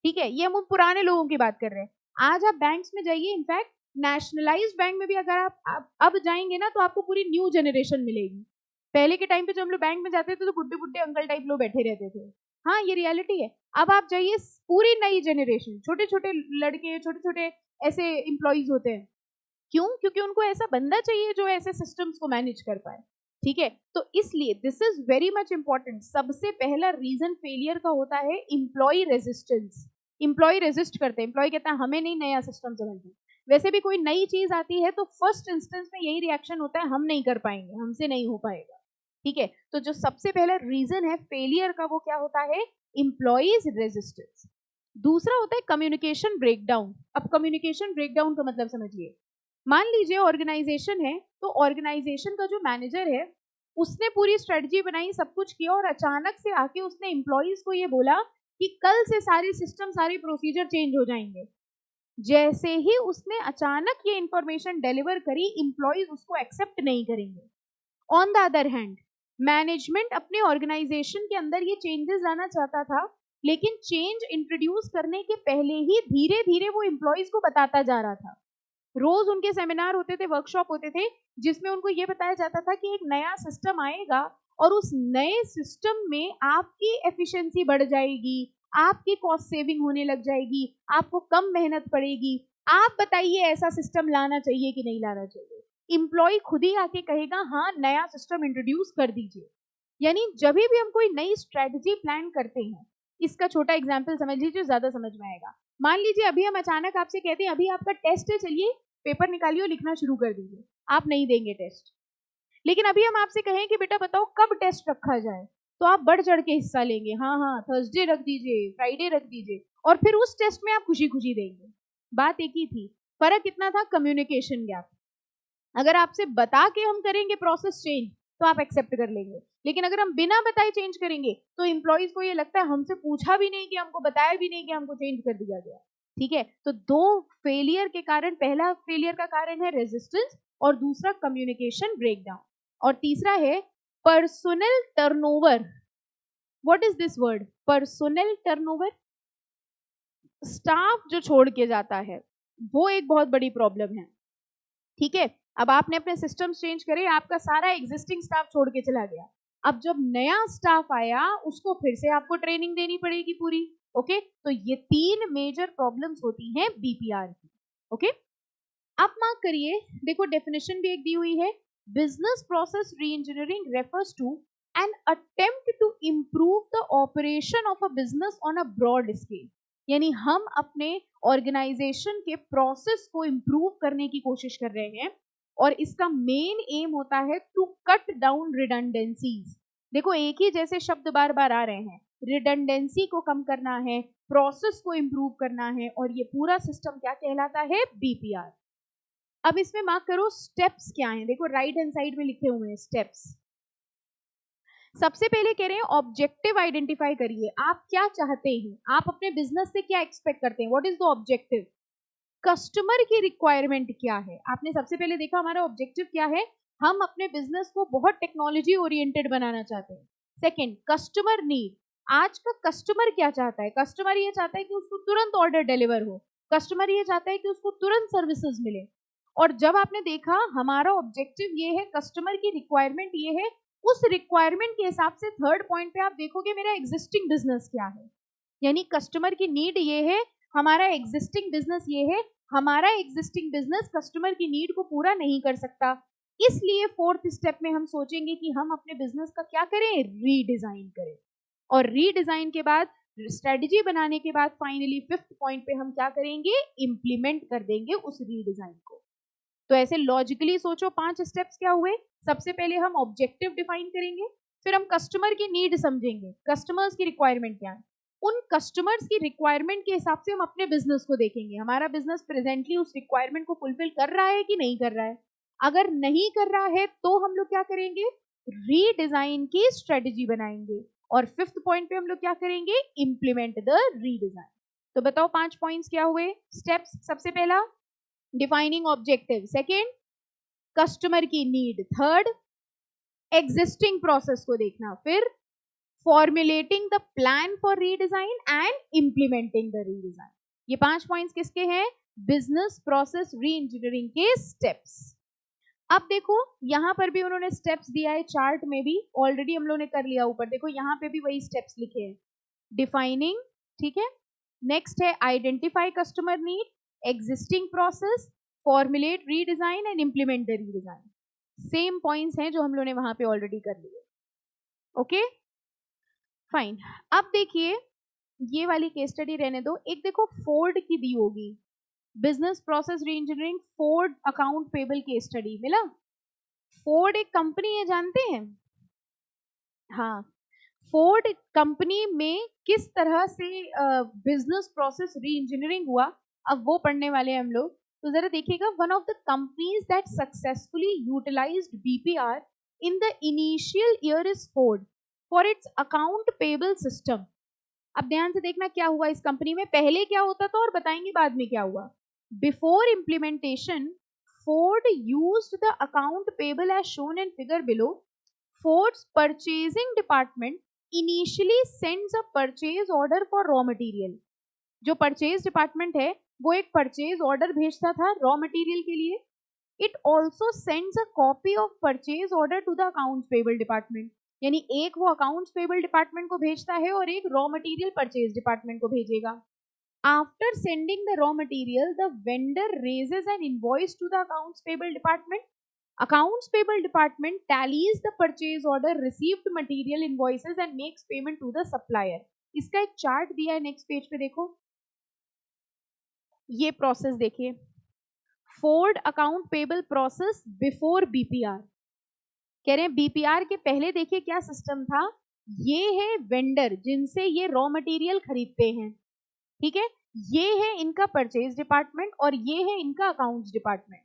ठीक है, ये हम पुराने लोगों की बात कर रहे हैं। आज आप बैंक्स में जाइए, इनफैक्ट नेशनलाइज्ड बैंक में भी अगर आप अब जाएंगे ना तो आपको पूरी न्यू जनरेशन मिलेगी। पहले के टाइम पे जब हम लोग बैंक में जाते थे तो बुड्ढे बुड्ढे अंकल टाइप लोग बैठे रहते थे, हाँ ये रियलिटी है। अब आप जाइए, पूरी नई जनरेशन, छोटे छोटे लड़के, छोटे छोटे ऐसे एम्प्लॉइज होते हैं, क्यों? क्योंकि उनको ऐसा बंदा चाहिए जो ऐसे सिस्टम्स को मैनेज कर पाए। ठीक है, तो इसलिए this is very much important. सबसे पहला रीजन फेलियर का होता है एम्प्लॉय रेजिस्टेंस। एम्प्लॉय रेजिस्ट करते हैं, एम्प्लॉय कहता है हमें नहीं नया सिस्टम समझना। वैसे भी कोई नई चीज आती है तो फर्स्ट इंस्टेंस में यही रिएक्शन होता है, हम नहीं कर पाएंगे, हमसे नहीं हो पाएगा। ठीक है, तो जो सबसे पहला रीजन है फेलियर का वो क्या होता है? Employees resistance. दूसरा होता है कम्युनिकेशन ब्रेकडाउन। अब कम्युनिकेशन ब्रेकडाउन का मतलब समझिए, मान लीजिए ऑर्गेनाइजेशन है, तो ऑर्गेनाइजेशन का जो मैनेजर है उसने पूरी स्ट्रेटजी बनाई, सब कुछ किया, और अचानक से आके उसने एम्प्लॉइज को ये बोला कि कल से सारे सिस्टम, सारे प्रोसीजर चेंज हो जाएंगे। जैसे ही उसने अचानक ये इंफॉर्मेशन डिलीवर करी, एम्प्लॉइज उसको एक्सेप्ट नहीं करेंगे। On the other hand management अपने ऑर्गेनाइजेशन के अंदर ये चेंजेस लाना चाहता था, लेकिन चेंज इंट्रोड्यूस करने के पहले ही धीरे धीरे वो एम्प्लॉइज को बताता जा रहा था। रोज उनके सेमिनार होते थे, वर्कशॉप होते थे, जिसमें उनको ये बताया जाता था कि एक नया सिस्टम आएगा और उस नए सिस्टम में आपकी एफिशिएंसी बढ़ जाएगी, आपकी कॉस्ट सेविंग होने लग जाएगी, आपको कम मेहनत पड़ेगी। आप बताइए ऐसा सिस्टम लाना चाहिए कि नहीं लाना चाहिए? एम्प्लॉय खुद ही आके कहेगा हाँ नया सिस्टम इंट्रोड्यूस कर दीजिए। यानी जब भी हम कोई नई स्ट्रेटजी प्लान करते हैं, इसका छोटा एग्जाम्पल समझ लीजिए, ज्यादा समझ में आएगा। मान लीजिए अभी हम अचानक आपसे कहते हैं अभी आपका टेस्ट है, चलिए पेपर निकालिए और लिखना शुरू कर दीजिए, आप नहीं देंगे टेस्ट। लेकिन अभी हम आपसे कहें कि बेटा बताओ कब टेस्ट रखा जाए, तो आप बढ़ चढ़ के हिस्सा लेंगे, हाँ हाँ थर्सडे रख दीजिए, फ्राइडे रख दीजिए, और फिर उस टेस्ट में आप खुशी खुशी देंगे। बात एक ही थी, फर्क कितना था? Communication gap. अगर आपसे बता के हम करेंगे प्रोसेस चेंज तो आप एक्सेप्ट कर लेंगे, लेकिन अगर हम बिना बताए चेंज करेंगे तो एम्प्लॉइज को ये लगता है हमसे पूछा भी नहीं, कि हमको बताया भी नहीं, कि हमको चेंज कर दिया गया। ठीक है, तो दो फेलियर के कारण, पहला फेलियर का कारण है रेजिस्टेंस और दूसरा कम्युनिकेशन ब्रेकडाउन, और तीसरा है personnel turnover. What is this word? Personnel turnover. Staff जो छोड़ के जाता है वो एक बहुत बड़ी प्रॉब्लम है। ठीक है, अब आपने अपने सिस्टम चेंज करे, आपका सारा एग्जिस्टिंग स्टाफ छोड़ के चला गया, अब जब नया स्टाफ आया उसको फिर से आपको ट्रेनिंग देनी पड़ेगी पूरी। ओके, तो ये तीन मेजर प्रॉब्लम्स होती हैं बीपीआर की। ओके, आप मार्क करिए, देखो डेफिनेशन भी एक दी हुई है, business process reengineering refers to an attempt to improve the operation of a business on a broad scale. यानी हम अपने ऑर्गेनाइजेशन के प्रोसेस को इम्प्रूव करने की कोशिश कर रहे हैं, और इसका मेन एम होता है टू कट डाउन रिडंडेंसीज। देखो एक ही जैसे शब्द बार बार आ रहे हैं, रिडंडेंसी को कम करना है, प्रोसेस को इम्प्रूव करना है, और ये पूरा सिस्टम क्या कहलाता है? बीपीआर। अब इसमें मार्क करो स्टेप्स क्या हैं, देखो राइट हैंड साइड में लिखे हुए हैं स्टेप्स। सबसे पहले कह रहे हैं ऑब्जेक्टिव आइडेंटिफाई करिए, आप क्या चाहते हैं, आप अपने बिजनेस से क्या एक्सपेक्ट करते हैं, what is the objective. Customer की रिक्वायरमेंट क्या है, आपने सबसे पहले देखा हमारा ऑब्जेक्टिव क्या है, हम अपने बिजनेस को बहुत टेक्नोलॉजी ओरिएंटेड बनाना चाहते हैं। सेकंड, कस्टमर नीड, आज का कस्टमर क्या चाहता है? कस्टमर ये चाहता है कि उसको तुरंत ऑर्डर डिलीवर हो, कस्टमर ये चाहता है कि उसको तुरंत सर्विसेज मिले। और जब आपने देखा हमारा ऑब्जेक्टिव ये है, कस्टमर की रिक्वायरमेंट ये है, उस रिक्वायरमेंट के हिसाब से थर्ड पॉइंट पे आप देखोगे मेरा एग्जिस्टिंग बिजनेस क्या है, यानी कस्टमर की नीड ये है, हमारा एग्जिस्टिंग बिजनेस ये है, हमारा एग्जिस्टिंग बिजनेस कस्टमर की नीड को पूरा नहीं कर सकता। इसलिए फोर्थ स्टेप में हम सोचेंगे कि हम अपने बिजनेस का क्या करें, रीडिजाइन करें। और रीडिजाइन के बाद, स्ट्रेटजी बनाने के बाद फाइनली फिफ्थ पॉइंट पे हम क्या करेंगे, इंप्लीमेंट कर देंगे उस रीडिजाइन को। तो ऐसे लॉजिकली सोचो 5 स्टेप्स क्या हुए। सबसे पहले हम ऑब्जेक्टिव डिफाइन करेंगे, फिर हम कस्टमर की नीड समझेंगे, कस्टमर्स की रिक्वायरमेंट क्या है, उन कस्टमर्स की रिक्वायरमेंट के हिसाब से हम अपने बिजनेस को देखेंगे, हमारा बिजनेस प्रेजेंटली उस रिक्वायरमेंट को फुलफिल कर रहा है कि नहीं कर रहा है। अगर नहीं कर रहा है तो हम लोग क्या करेंगे, रीडिजाइन की स्ट्रेटजी बनाएंगे। और फिफ्थ पॉइंट पे हम लोग क्या करेंगे, इंप्लीमेंट द रीडिजाइन। तो बताओ 5 पॉइंट्स क्या हुए, स्टेप्स। सबसे पहला डिफाइनिंग ऑब्जेक्टिव, सेकेंड कस्टमर की नीड, थर्ड एग्जिस्टिंग प्रोसेस को देखना, फिर formulating the plan for redesign and implementing the redesign. ये 5 पॉइंट्स किसके हैं, बिजनेस प्रोसेस री इंजीनियरिंग के स्टेप्स। अब देखो यहां पर भी उन्होंने स्टेप्स दिया है, चार्ट में भी ऑलरेडी हम लोगों ने कर लिया, ऊपर देखो यहां पे भी वही स्टेप्स लिखे हैं, डिफाइनिंग, ठीक है, नेक्स्ट है identify customer need, existing process, formulate redesign and implement the redesign. Same points हैं जो हम लोगों ने वहां पे ऑलरेडी कर लिए। Okay fine. अब देखिए ये वाली केस स्टडी रहने दो, एक देखो फोर्ड की दी होगी, बिजनेस प्रोसेस री engineering Ford account payable case study मिला। फोर्ड एक कंपनी है, जानते हैं? हाँ, फोर्ड कंपनी में किस तरह से बिजनेस प्रोसेस री इंजीनियरिंग हुआ, अब वो पढ़ने वाले हैं हम लोग। तो जरा देखिएगा, one of the companies that successfully utilized BPR in the initial year is Ford for its account payable system. अब ध्यान से देखना क्या हुआ इस कंपनी में, पहले क्या होता था और बताएंगे बाद में क्या हुआ। Before implementation Ford used the account payable as shown in figure below. Ford's purchasing department initially sends a purchase order for raw material. जो परचेज डिपार्टमेंट है वो एक परचेज ऑर्डर भेजता था रॉ मटेरियल के लिए। It also sends a copy of purchase order to the accounts payable department, यानी एक वो अकाउंट्स पेबल डिपार्टमेंट को भेजता है और एक रॉ मटेरियल परचेज डिपार्टमेंट को भेजेगा। After sending the raw material the vendor raises an invoice to the accounts payable department. Accounts payable department tallies the purchase order, received material invoices and makes payment to the supplier. इसका एक चार्ट दिया है नेक्स्ट पेज पे, देखो ये प्रोसेस देखिए, Ford account payable process before BPR. कह रहे हैं बीपीआर के पहले देखिए क्या सिस्टम था, ये है वेंडर जिनसे ये रॉ मटेरियल खरीदते हैं, ठीक है, ये है इनका परचेज डिपार्टमेंट और ये है इनका अकाउंट्स डिपार्टमेंट।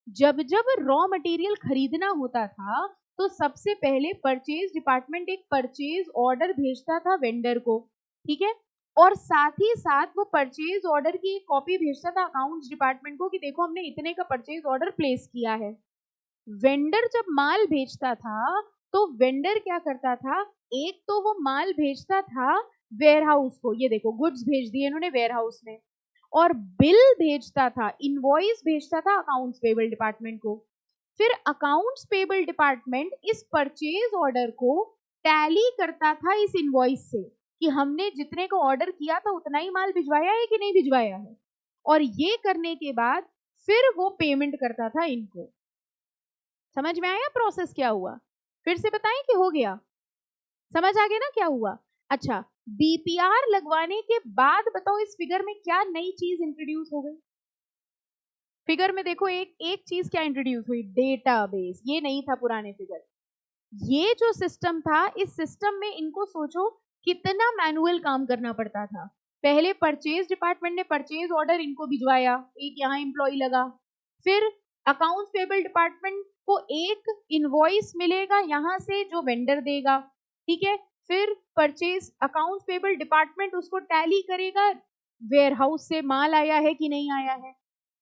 जब जब रॉ मटेरियल खरीदना होता था तो सबसे पहले परचेज डिपार्टमेंट एक परचेज ऑर्डर भेजता था वेंडर को, ठीक है, और साथ ही साथ वो परचेज ऑर्डर की एक कॉपी भेजता था अकाउंट्स डिपार्टमेंट को कि देखो हमने इतने का परचेज ऑर्डर प्लेस किया है। वेंडर जब माल भेजता था तो वेंडर क्या करता था, एक तो वो माल भेजता था वेयरहाउस को, ये देखो गुड्स भेज दिए इन्होंने वेयरहाउस में, और बिल भेजता था, इनवॉइस भेजता था अकाउंट्स पेबल डिपार्टमेंट को। फिर अकाउंट्स पेबल डिपार्टमेंट इस परचेज ऑर्डर को टैली करता था इस इनवॉइस से कि हमने जितने को ऑर्डर किया था उतना ही माल भिजवाया है कि नहीं भिजवाया है, और ये करने के बाद फिर वो पेमेंट करता था इनको। समझ में आया प्रोसेस क्या हुआ, फिर से बताएं कि हो गया, समझ आ गया ना क्या हुआ। अच्छा, बीपीआर लगवाने के बाद बताओ इस फिगर में क्या नई चीज इंट्रोड्यूस हो गई। फिगर में देखो एक चीज क्या इंट्रोड्यूस हुई, डेटाबेस। ये नहीं था पुराने फिगर, ये जो सिस्टम था इस सिस्टम में इनको सोचो कितना मैनुअल काम करना पड़ता था। पहले परचेज डिपार्टमेंट ने परचेज ऑर्डर इनको भिजवाया, एक यहाँ एम्प्लॉय लगा, फिर अकाउंट्स पेबल डिपार्टमेंट को एक इनवॉइस मिलेगा यहाँ से जो वेंडर देगा, ठीक है, फिर परचेज अकाउंट्स पेबल डिपार्टमेंट उसको टैली करेगा वेयरहाउस से माल आया है कि नहीं आया है।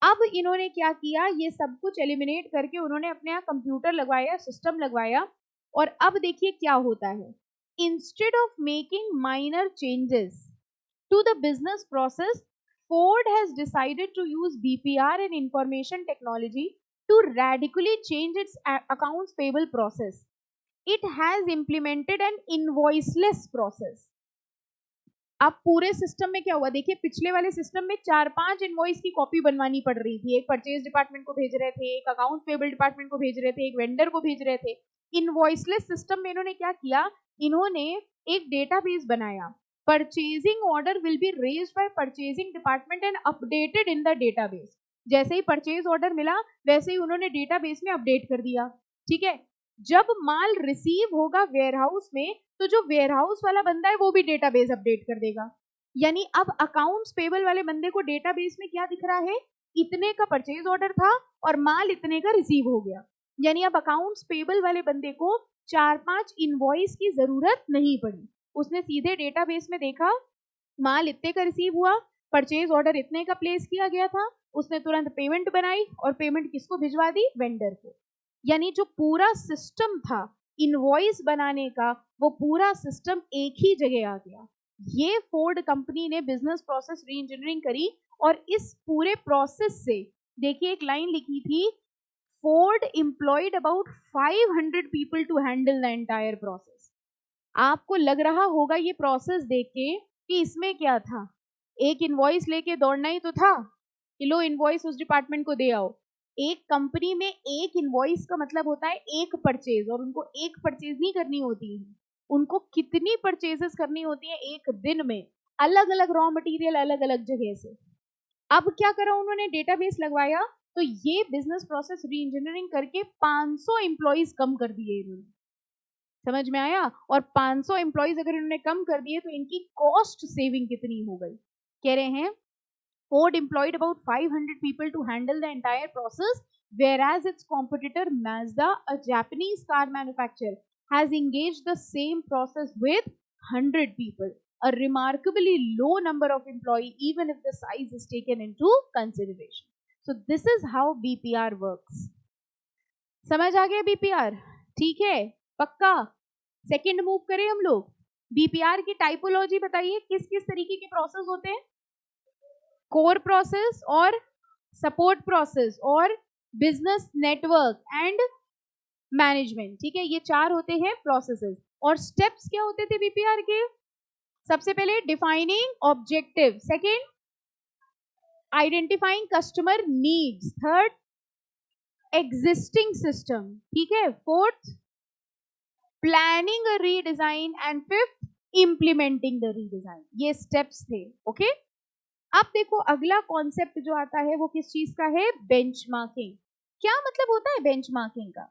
अब इन्होंने क्या किया, ये सब कुछ एलिमिनेट करके उन्होंने अपने यहाँ कंप्यूटर लगवाया, सिस्टम लगवाया, और अब देखिए क्या होता है, instead of making minor changes to the business process, Ford has decided to use BPR and information technology to radically change its accounts payable process. It has implemented an invoiceless process. अब पूरे सिस्टम में क्या हुआ, देखिए पिछले वाले सिस्टम में 4-5 इनवॉइस की कॉपी बनवानी पड़ रही थी, एक परचेज डिपार्टमेंट को भेज रहे थे, एक अकाउंट्स पेबल डिपार्टमेंट को भेज रहे थे, एक वेंडर को भेज रहे थे। इनवॉइसलेस सिस्टम में इन्होंने क्या किया, इन्होंने एक डेटाबेस बनाया, purchasing order will be raised bye purchasing department and updated in the database. जैसे ही परचेज ऑर्डर मिला वैसे ही उन्होंने डेटाबेस में अपडेट कर दिया, ठीक है। जब माल रिसीव होगा वेयरहाउस में तो जो वेयरहाउस वाला बंदा है वो भी डेटाबेस अपडेट कर देगा। यानी अब अकाउंट्स पेबल वाले बंदे को डेटाबेस में क्या दिख रहा है, इतने का परचेज ऑर्डर था और माल इतने का रिसीव हो गया। यानी अब अकाउंट्स पेबल वाले बंदे को 4-5 इनवॉइस की जरूरत नहीं पड़ी, उसने सीधे डेटाबेस में देखा माल इतने का रिसीव हुआ, परचेज ऑर्डर इतने का प्लेस किया गया था, उसने तुरंत पेमेंट बनाई और पेमेंट किसको भिजवा दी, वेंडर को। यानी जो पूरा सिस्टम था इनवॉइस बनाने का, वो पूरा सिस्टम एक ही जगह आ गया। ये फोर्ड कंपनी ने बिजनेस प्रोसेस री इंजीनियरिंग करी और इस पूरे प्रोसेस से देखिए एक लाइन लिखी थी, Ford employed about 500 people to handle the entire process. आपको लग रहा होगा ये प्रोसेस देख के कि इसमें क्या था, एक इनवॉइस लेके दौड़ना ही तो था कि लो इनवॉइस उस डिपार्टमेंट को दे आओ। एक कंपनी में एक इनवॉइस का मतलब होता है एक परचेज, और उनको एक परचेज नहीं करनी होती है, उनको कितनी परचेजेस करनी होती है एक दिन में, अलग अलग रॉ मटेरियल अलग अलग जगह से। अब क्या करा उन्होंने, डेटाबेस लगवाया, तो ये बिजनेस प्रोसेस री इंजीनियरिंग करके 500 एम्प्लॉइज कम कर दिए इन्होंने। समझ में आया? और 500 एम्प्लॉइज अगर इन्होंने कम कर दिए तो इनकी कॉस्ट सेविंग कितनी हो गई। कह रहे हैं Ford employed about 500 people to handle the entire process, whereas its competitor Mazda, a Japanese car manufacturer, has engaged the same process with 100 people, a remarkably low number of employees even if the size is taken into consideration. So this is how BPR works. समझ आ गया BPR? ठीक है, पक्का? सेकंड मूव करें हम लोग। BPR की टाइपोलॉजी बताइए, किस किस तरीके के प्रोसेस होते हैं, कोर प्रोसेस और सपोर्ट प्रोसेस और बिजनेस नेटवर्क एंड मैनेजमेंट, ठीक है, ये 4 होते हैं प्रोसेसेस। और स्टेप्स क्या होते थे बीपीआर के, सबसे पहले defining objective, second identifying customer needs, third existing system, ठीक है, fourth planning a redesign and fifth implementing the redesign. ये स्टेप्स थे, ओके। अब देखो अगला कॉन्सेप्ट जो आता है वो किस चीज का है, बेंचमार्किंग। क्या मतलब होता है बेंचमार्किंग का,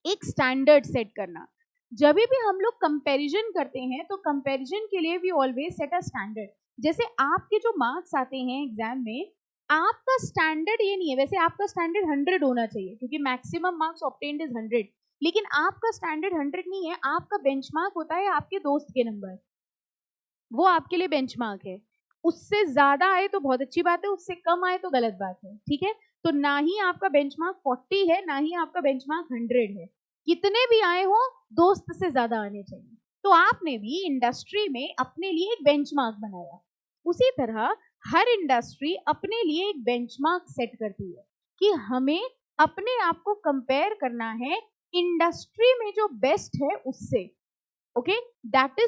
एक स्टैंडर्ड सेट करना। जब भी हम लोग कंपैरिजन करते हैं तो कंपैरिजन के लिए we always set a standard. जैसे आपके जो मार्क्स आते हैं एग्जाम में, आपका स्टैंडर्ड ये नहीं है, वैसे आपका स्टैंडर्ड 100 होना चाहिए क्योंकि मैक्सिमम मार्क्स ऑब्टेन्ड इज 100, लेकिन आपका स्टैंडर्ड 100 नहीं है, आपका बेंचमार्क होता है आपके दोस्त के नंबर, वो आपके लिए बेंचमार्क है। उससे ज्यादा आए तो बहुत अच्छी बात है, उससे कम आए तो गलत बात है, ठीक है। तो ना ही आपका बेंचमार्क 40 है, ना ही आपका बेंचमार्क 100 है, कितने भी आए हो दोस्त से ज्यादा आने चाहिए। तो आपने भी इंडस्ट्री में अपने लिए एक बेंचमार्क बनाया, उसी तरह हर इंडस्ट्री अपने लिए एक बेंचमार्क सेट करती है कि हमें अपने आप को कंपेयर करना है इंडस्ट्री में जो बेस्ट है उससे, okay, that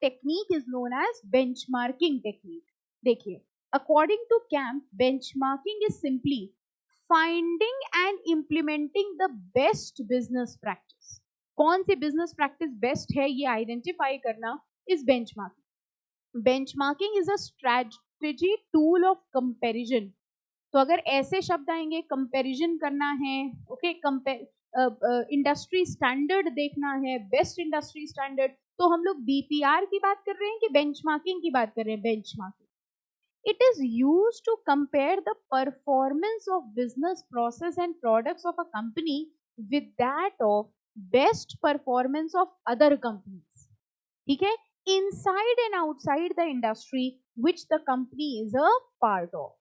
technique is known as benchmarking technique. देखिए, according to Camp, benchmarking is simply finding and implementing the best business practice. कौन सी business practice best है ये identify करना is benchmarking. Benchmarking is a strategy tool of comparison. तो अगर ऐसे शब्द आएंगे, कंपैरिजन करना है, ओके, इंडस्ट्री स्टैंडर्ड देखना है, बेस्ट इंडस्ट्री स्टैंडर्ड, तो हम लोग बीपीआर की बात कर रहे हैं कि बेंचमार्किंग की बात कर रहे हैं, benchmarking. It is used to compare the performance of business process and products of a company with that of best performance of other companies, ठीक है, inside and outside the industry which the company is a part of.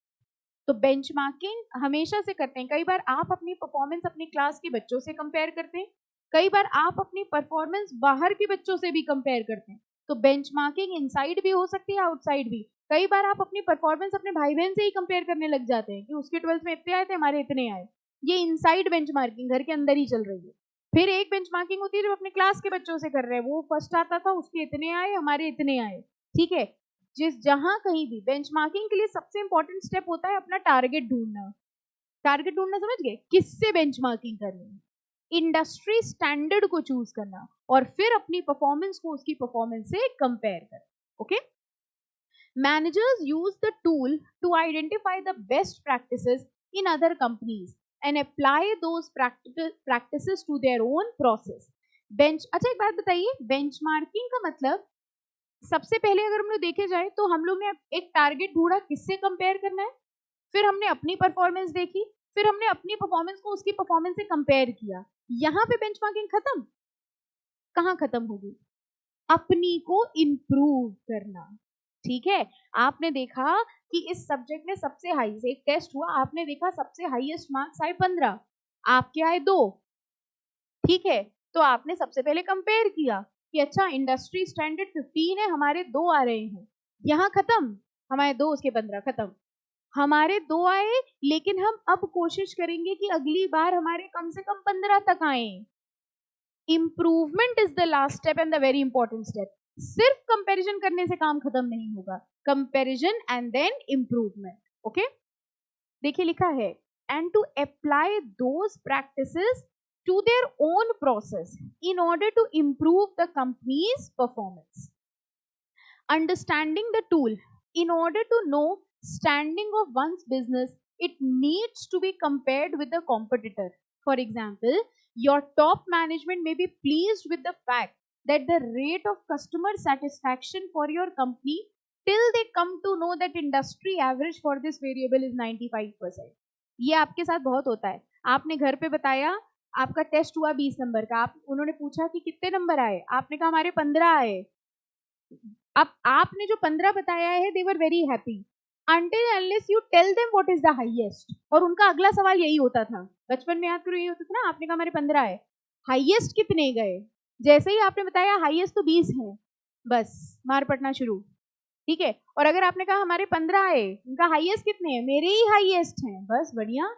तो बेंचमार्किंग हमेशा से करते हैं, कई बार आप अपनी परफॉर्मेंस अपनी क्लास के बच्चों से कंपेयर करते हैं, कई बार आप अपनी परफॉर्मेंस बाहर के बच्चों से भी कंपेयर करते हैं, तो बेंचमार्किंग इनसाइड भी हो सकती है, आउटसाइड भी। कई बार आप अपनी परफॉर्मेंस अपने भाई बहन से ही कंपेयर करने लग जाते हैं कि उसके 12th में इतने आए थे, हमारे इतने आए। ये इनसाइड बेंचमार्किंग घर के अंदर ही चल रही है। फिर एक बेंचमार्किंग होती है जब अपने क्लास के बच्चों से कर रहे हैं, वो फर्स्ट आता था, उसके इतने आए, हमारे इतने आए। ठीक है, जहां कहीं भी बेंचमार्किंग के लिए सबसे इंपॉर्टेंट स्टेप होता है अपना टारगेट ढूंढना। टारगेट ढूंढना समझ गए, किससे बेंचमार्किंग करनी है, इंडस्ट्री स्टैंडर्ड को चूज करना और फिर अपनी परफॉर्मेंस को उसकी परफॉर्मेंस से कंपेयर करना। Okay, managers use the tool to identify the best practices in other companies and apply those practices to their own process. अच्छा एक बात बताइए, बेंचमार्किंग का मतलब सबसे पहले अगर हम लोग देखे जाए तो हम लोग ने एक टारगेट ढूंढा किससे कंपेयर करना है, फिर हमने अपनी परफॉर्मेंस देखी, फिर हमने अपनी परफॉर्मेंस को उसकी परफॉर्मेंस से कंपेयर किया। यहां पे बेंचमार्किंग खत्म? कहां खत्म होगी? अपनी को इंप्रूव करना। ठीक है, आपने देखा कि इस सब्जेक्ट में सबसे हाई, एक टेस्ट हुआ, आपने देखा सबसे हाईएस्ट मार्क्स आए 15, आपके आए 2। ठीक है, तो आपने सबसे पहले कंपेयर किया कि अच्छा इंडस्ट्री स्टैंडर्ड 15 है, हमारे 2 आ रहे हैं। यहां खत्म, हमारे 2 उसके 15 खत्म। हमारे 2 आए, लेकिन हम अब कोशिश करेंगे कि अगली बार हमारे कम से कम 15 तक आए। Improvement is the last step and the very important step. सिर्फ कंपैरिजन करने से काम खत्म नहीं होगा, comparison and then improvement. Okay, देखिए लिखा है and to apply those practices to their own process in order to improve the company's performance. Understanding the tool in order to know standing of one's business, it needs to be compared with the competitor. For example, your top management may be pleased with the fact that the rate of customer satisfaction for your company till they come to know that industry average for this variable is 95%. ये आपके साथ बहुत होता है। आपने घर पे बताया आपका टेस्ट हुआ 20 नंबर का, उन्होंने पूछा कि कितने नंबर आए, आपने कहा हमारे 15 आए। अब आपने जो 15 बताया है, they were very happy until unless you tell them what is the highest। और उनका अगला सवाल यही होता था, बचपन में याद करो यही होता था ना, आपने कहा हमारे 15 है, हाईएस्ट कितने गए? जैसे ही आपने बताया हाईएस्ट तो 20 है, बस मार पटना शुरू। ठीक है, और अगर आपने कहा हमारे 15 आए, उनका हाईएस्ट कितने हैं? मेरे ही हाईएस्ट हैं, बस बढ़िया।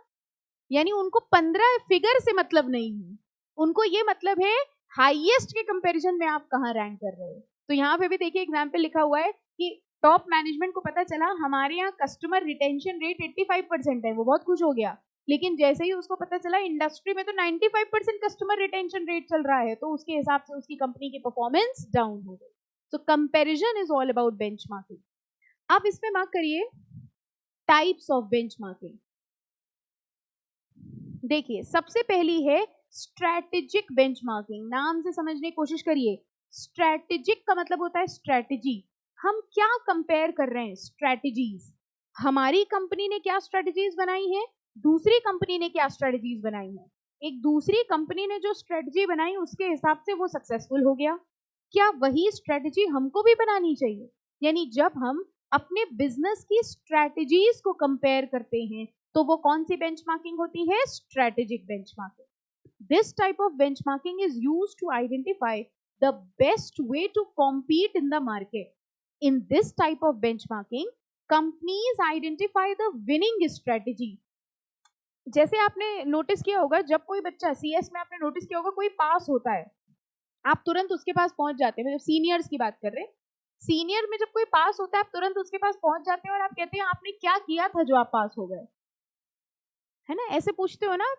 यानी उनको 15 फिगर से मतलब नहीं है, उनको ये मतलब है हाईएस्ट के कंपैरिजन में आप कहाँ रैंक कर रहे हो। तो यहाँ पे भी देखिए एग्जाम्पल लिखा हुआ है कि टॉप मैनेजमेंट को पता चला हमारे यहाँ कस्टमर रिटेंशन रेट 85% है, वो बहुत खुश हो गया। लेकिन जैसे ही उसको पता चला इंडस्ट्री में तो 95% कस्टमर रिटेंशन रेट चल रहा है, तो उसके हिसाब से उसकी कंपनी की परफॉर्मेंस डाउन हो गई। तो comparison is all about benchmarking. आप इसमें मार्क करिए टाइप्स ऑफ बेंचमार्किंग। देखिए सबसे पहली है स्ट्रैटेजिक बेंचमार्किंग। नाम से समझने की कोशिश करिए, स्ट्रैटेजिक का मतलब होता है स्ट्रैटेजी। हम क्या कंपेयर कर रहे हैं? स्ट्रैटेजीज। हमारी कंपनी ने क्या स्ट्रैटेजीज बनाई है, दूसरी कंपनी ने क्या स्ट्रैटेजीज बनाई है। एक दूसरी कंपनी ने जो स्ट्रैटेजी बनाई उसके हिसाब से वो सक्सेसफुल हो गया, क्या वही स्ट्रैटेजी हमको भी बनानी चाहिए? यानी जब हम अपने बिजनेस की स्ट्रैटेजीज को कंपेयर करते हैं तो वो कौन सी बेंचमार्किंग होती है? Strategic benchmarking. This type of benchmarking is used to identify the best way to compete in the market. In this type of benchmarking, companies identify the winning strategy. जैसे आपने नोटिस किया होगा जब कोई बच्चा CS में आपने नोटिस किया होगा कोई पास होता है, आप तुरंत उसके पास पहुंच जाते हैं। मतलब सीनियर्स की बात कर रहे हैं, सीनियर में जब कोई पास होता है आप तुरंत उसके पास पहुंच जाते हैं और आप कहते हैं आपने क्या किया था जो आप पास हो गए, है ना? ऐसे पूछते हो ना,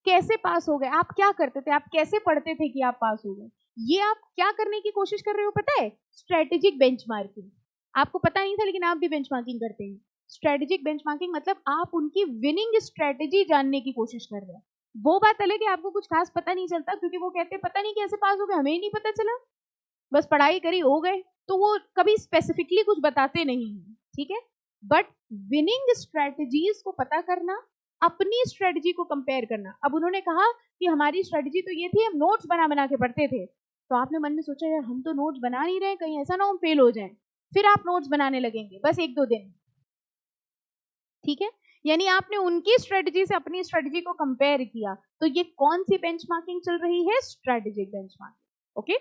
कैसे पास हो गए, आप क्या करते थे, आप कैसे पढ़ते थे कि आप पास हो गए। ये आप क्या करने की कोशिश कर रहे हो पता है? Strategic benchmarking. आपको पता नहीं था लेकिन आप भी बेंचमार्किंग करते हैं। स्ट्रेटेजिक बेंचमार्किंग मतलब आप उनकी विनिंग स्ट्रेटेजी जानने की कोशिश कर रहे हैं। वो बात अलग है आपको कुछ खास पता नहीं चलता, क्योंकि वो कहते हैं पता नहीं कैसे पास हो गए, हमें ही नहीं पता चला, बस पढ़ाई करी हो गए। तो वो कभी स्पेसिफिकली कुछ बताते नहीं है, ठीक है। बट विनिंग स्ट्रेटेजीज को पता करना, अपनी स्ट्रेटजी को कंपेयर करना। अब उन्होंने कहा कि हमारी स्ट्रेटजी तो ये थी, हम नोट्स बना बना के पढ़ते थे। तो आपने मन में सोचा यार हम तो नोट्स बना नहीं रहे, कहीं ऐसा ना हम फेल हो जाए। फिर आप नोट्स बनाने लगेंगे बस 1-2 दिन, ठीक है। यानी आपने उनकी स्ट्रेटजी से अपनी स्ट्रेटजी को कंपेयर किया, तो ये कौन सी बेंचमार्किंग चल रही है? Strategic benchmarking. ओके।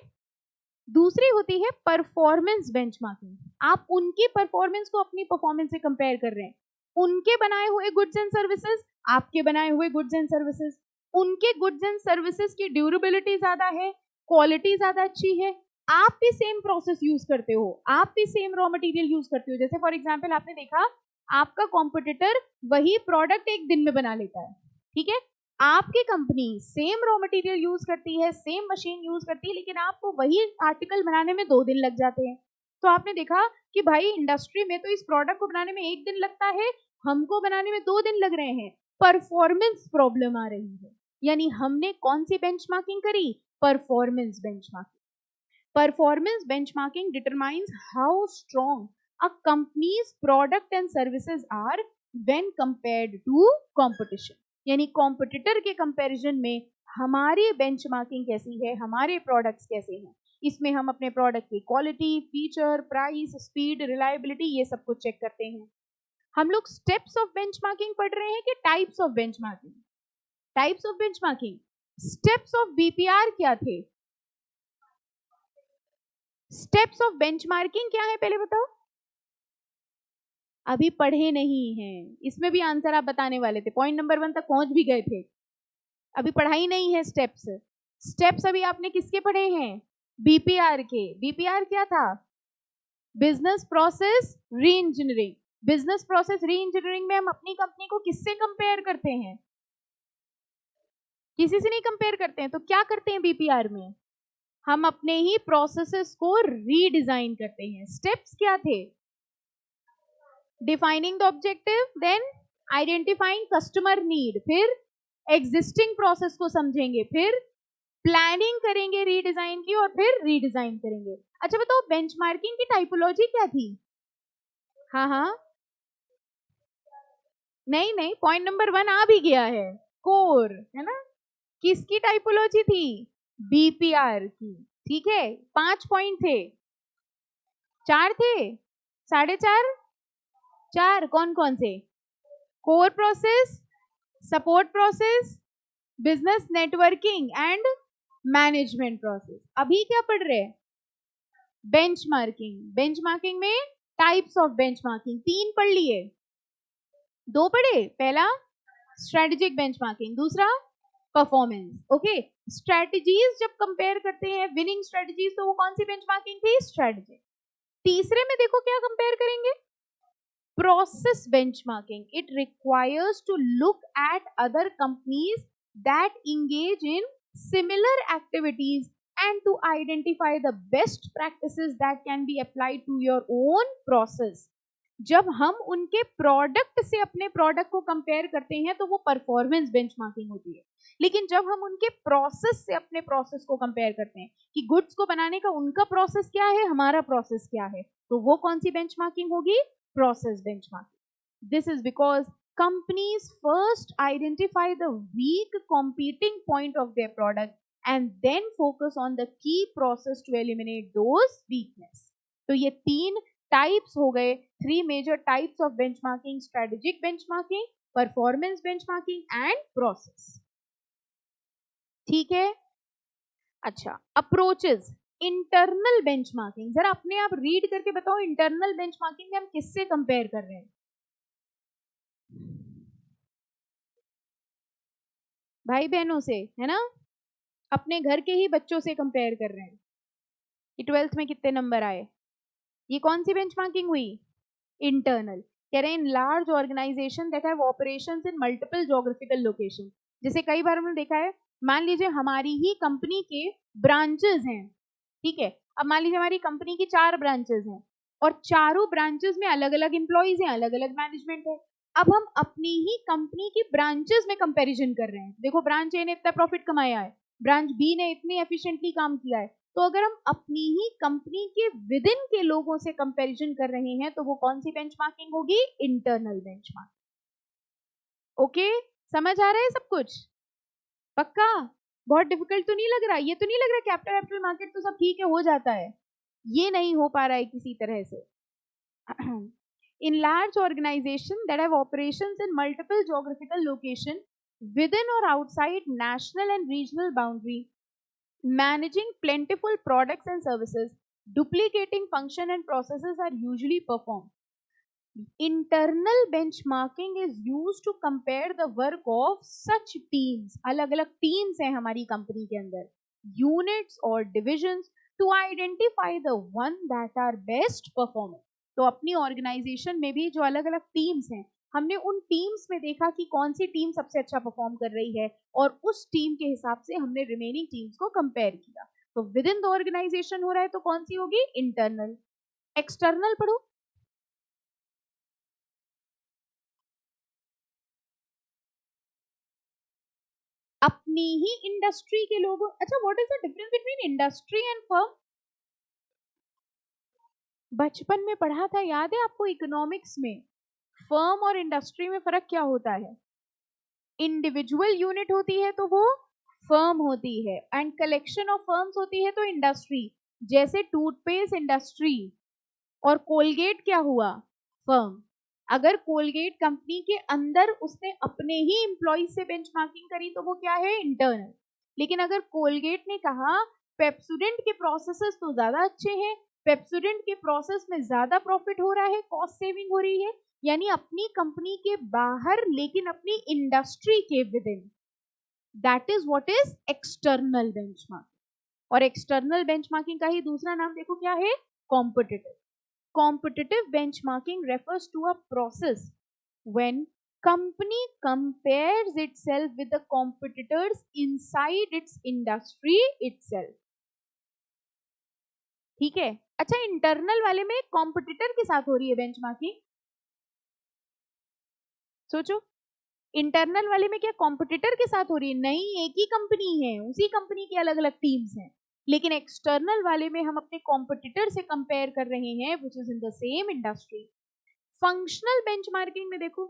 दूसरी होती है परफॉर्मेंस बेंचमार्किंग। आप उनकी परफॉर्मेंस को अपनी परफॉर्मेंस से कंपेयर कर रहे हैं। उनके बनाए हुए गुड्स एंड सर्विसेज, आपके बनाए हुए गुड्स एंड सर्विसेज, उनके गुड्स एंड सर्विसेज की ड्यूरेबिलिटी ज्यादा है, क्वालिटी ज्यादा अच्छी है, आप भी सेम प्रोसेस यूज करते हो, आप भी सेम रॉ मटेरियल यूज करते हो। जैसे फॉर एग्जांपल आपने देखा आपका कॉम्पिटिटर वही प्रोडक्ट एक दिन में बना लेता है, ठीक है, आपकी company same raw material use करती है, सेम मशीन यूज करती है, लेकिन आपको वही आर्टिकल बनाने में 2 दिन लग जाते हैं। तो आपने देखा कि भाई इंडस्ट्री में तो इस प्रोडक्ट को बनाने में 1 दिन लगता है, हमको बनाने में 2 दिन लग रहे हैं, परफॉर्मेंस प्रॉब्लम आ रही है। यानी हमने कौन सी बेंचमार्किंग करी? Performance benchmarking. Performance benchmarking determines how strong a company's product and services are when compared to competition. यानी कॉम्पिटिटर के कंपैरिजन में हमारी बेंचमार्किंग कैसी है, हमारे प्रोडक्ट्स कैसे हैं। इसमें हम अपने प्रोडक्ट की quality, feature, price, speed, reliability ये सब कुछ चेक करते हैं। हम लोग स्टेप्स ऑफ बेंचमार्किंग पढ़ रहे हैं कि types of benchmarking? Types of benchmarking. Steps of BPR क्या थे? स्टेप्स ऑफ बेंचमार्किंग क्या है पहले बताओ? अभी पढ़े नहीं हैं, इसमें भी आंसर आप बताने वाले थे, पॉइंट नंबर 1 तक पहुंच भी गए थे, अभी पढ़ाई नहीं है स्टेप्स। स्टेप्स अभी आपने किसके पढ़े हैं? बीपीआर के। बीपीआर क्या था? बिजनेस प्रोसेस री इंजीनियरिंग। बिजनेस प्रोसेस री इंजीनियरिंग में हम अपनी कंपनी को किससे कंपेयर करते हैं? किसी से नहीं कंपेयर करते हैं। तो क्या करते हैं बीपीआर में? हम अपने ही प्रोसेसेस को रीडिजाइन करते हैं। स्टेप्स क्या थे? Defining the objective, then identifying customer need, फिर एग्जिस्टिंग प्रोसेस को समझेंगे, फिर प्लानिंग करेंगे रीडिजाइन की, और फिर रीडिजाइन करेंगे। अच्छा बताओ बेंचमार्किंग की टाइपोलॉजी क्या थी? हाँ हाँ, नहीं नहीं, पॉइंट नंबर 1 आ भी गया है, कोर है ना। किसकी टाइपोलॉजी थी? बीपीआर की। ठीक है, 5 पॉइंट थे, 4 थे, 4.5, 4 कौन कौन से? Core process, support process, business networking and management process. अभी क्या पढ़ रहे हैं? बेंचमार्किंग। बेंचमार्किंग में टाइप्स ऑफ बेंचमार्किंग 3 पढ़ लिए, 2 पढ़े। पहला स्ट्रेटेजिक बेंचमार्किंग, दूसरा परफॉर्मेंस। ओके, स्ट्रेटजीज जब कंपेयर करते हैं विनिंग स्ट्रेटजीज, तो वो कौन सी बेंचमार्किंग थी? स्ट्रेटेजिक। तीसरे में देखो क्या कंपेयर करेंगे? process benchmarking. It requires to look at other companies that engage in similar activities and to identify the best practices that can be applied to your own process. जब हम उनके प्रोडक्ट से अपने प्रोडक्ट को कंपेयर करते हैं तो वो परफॉर्मेंस बेंचमार्किंग होती है, लेकिन जब हम उनके प्रोसेस से अपने प्रोसेस को कंपेयर करते हैं कि गुड्स को बनाने का उनका प्रोसेस क्या है, हमारा प्रोसेस क्या है, तो वो कौन सी बेंचमार्किंग होगी? Process benchmarking. This is because companies first identify the weak competing point of their product and then focus on the key process to eliminate those weakness. तो ये 3 टाइप्स हो गए, 3 major types of benchmarking: strategic benchmarking, performance benchmarking and process. ठीक है। अच्छा, अप्रोचेस। इंटरनल बेंचमार्किंग, जरा अपने आप रीड करके बताओ, इंटरनल बेंचमार्किंग में हम किससे कंपेयर कर रहे हैं? भाई बहनों से, है ना, अपने घर के ही बच्चों से कंपेयर कर रहे हैं कि 12th में कितने नंबर आए। ये कौन सी बेंचमार्किंग हुई? इंटरनल। कह रहे हैं in large organisation that have operations in multiple geographical location. जैसे कई बार हमने देखा है, मान लीजिए हमारी ही कंपनी के ब्रांचेस हैं, ठीक है, अब मान लीजिए हमारी कंपनी की 4 ब्रांचेस हैं और चारों ब्रांचेस में अलग अलग एम्प्लॉइज हैं, अलग अलग मैनेजमेंट है। अब हम अपनी ही कंपनी की ब्रांचेस में कंपैरिजन कर रहे हैं, देखो ब्रांच ए ने इतना प्रॉफिट कमाया है, ब्रांच बी ने इतनी एफिशिएंटली काम किया है, तो अगर हम अपनी ही कंपनी के विद इन के लोगों से कंपैरिजन कर रहे हैं तो वो कौन सी बेंचमार्किंग होगी? Internal benchmarking. ओके, समझ आ रहा है सब कुछ? पक्का? बहुत डिफिकल्ट तो नहीं लग रहा? ये तो नहीं लग रहा कैपिटल मार्केट तो सब ठीक है, हो जाता है, ये नहीं हो पा रहा है किसी तरह से। In large organizations that have operations in multiple geographical locations within or outside national and regional boundary, managing plentiful products and services, duplicating function and processes are usually performed. Internal benchmarking is used to compare the work of such teams. अलग अलग teams हैं हमारी कंपनी के अंदर, units or divisions, to identify the one that are best performing. तो अपनी ऑर्गेनाइजेशन में भी जो अलग अलग टीम्स हैं, हमने उन टीम्स में देखा कि कौन सी टीम सबसे अच्छा परफॉर्म कर रही है और उस टीम के हिसाब से हमने रिमेनिंग टीम्स को कंपेयर किया. तो विद इन द ऑर्गेनाइजेशन हो रहा है तो कौन सी होगी? इंटरनल. एक्सटर्नल पढ़ो. अपनी ही इंडस्ट्री के लोगों. अच्छा, what is the difference between industry and firm? बचपन में पढ़ा था, याद है आपको इकोनॉमिक्स में? फर्म और इंडस्ट्री में फर्क क्या होता है? इंडिविजुअल यूनिट होती है तो वो फर्म होती है, एंड कलेक्शन ऑफ फर्म्स होती है तो इंडस्ट्री. जैसे टूथपेस्ट इंडस्ट्री और कोलगेट क्या हुआ? फर्म. अगर कोलगेट कंपनी के अंदर उसने अपने ही एम्प्लॉय से बेंचमार्किंग करी तो वो क्या है? इंटरनल. लेकिन अगर कोलगेट ने कहा पेप्सोडेंट के प्रोसेसेस तो ज्यादा अच्छे हैं, पेप्सोडेंट के प्रोसेस में ज्यादा प्रॉफिट हो रहा है, कॉस्ट सेविंग हो रही है, यानी अपनी कंपनी के बाहर लेकिन अपनी इंडस्ट्री के with in, that is what is external benchmarking. और एक्सटर्नल बेंचमार्किंग का ही दूसरा नाम देखो क्या है? Competitive. Competitive benchmarking refers to a process when company compares itself with the competitors inside its industry itself. ठीक है. अच्छा, इंटरनल वाले में कॉम्पिटिटर के साथ हो रही है बेंचमार्किंग. सोचो, इंटरनल वाले में क्या कॉम्पिटिटर के साथ हो रही है? नहीं, एक ही कंपनी है, उसी कंपनी की अलग अलग टीम्स हैं. लेकिन एक्सटर्नल वाले में हम अपने कॉम्पिटिटर से कंपेयर कर रहे हैं which is in the same industry. Functional benchmarking में देखो,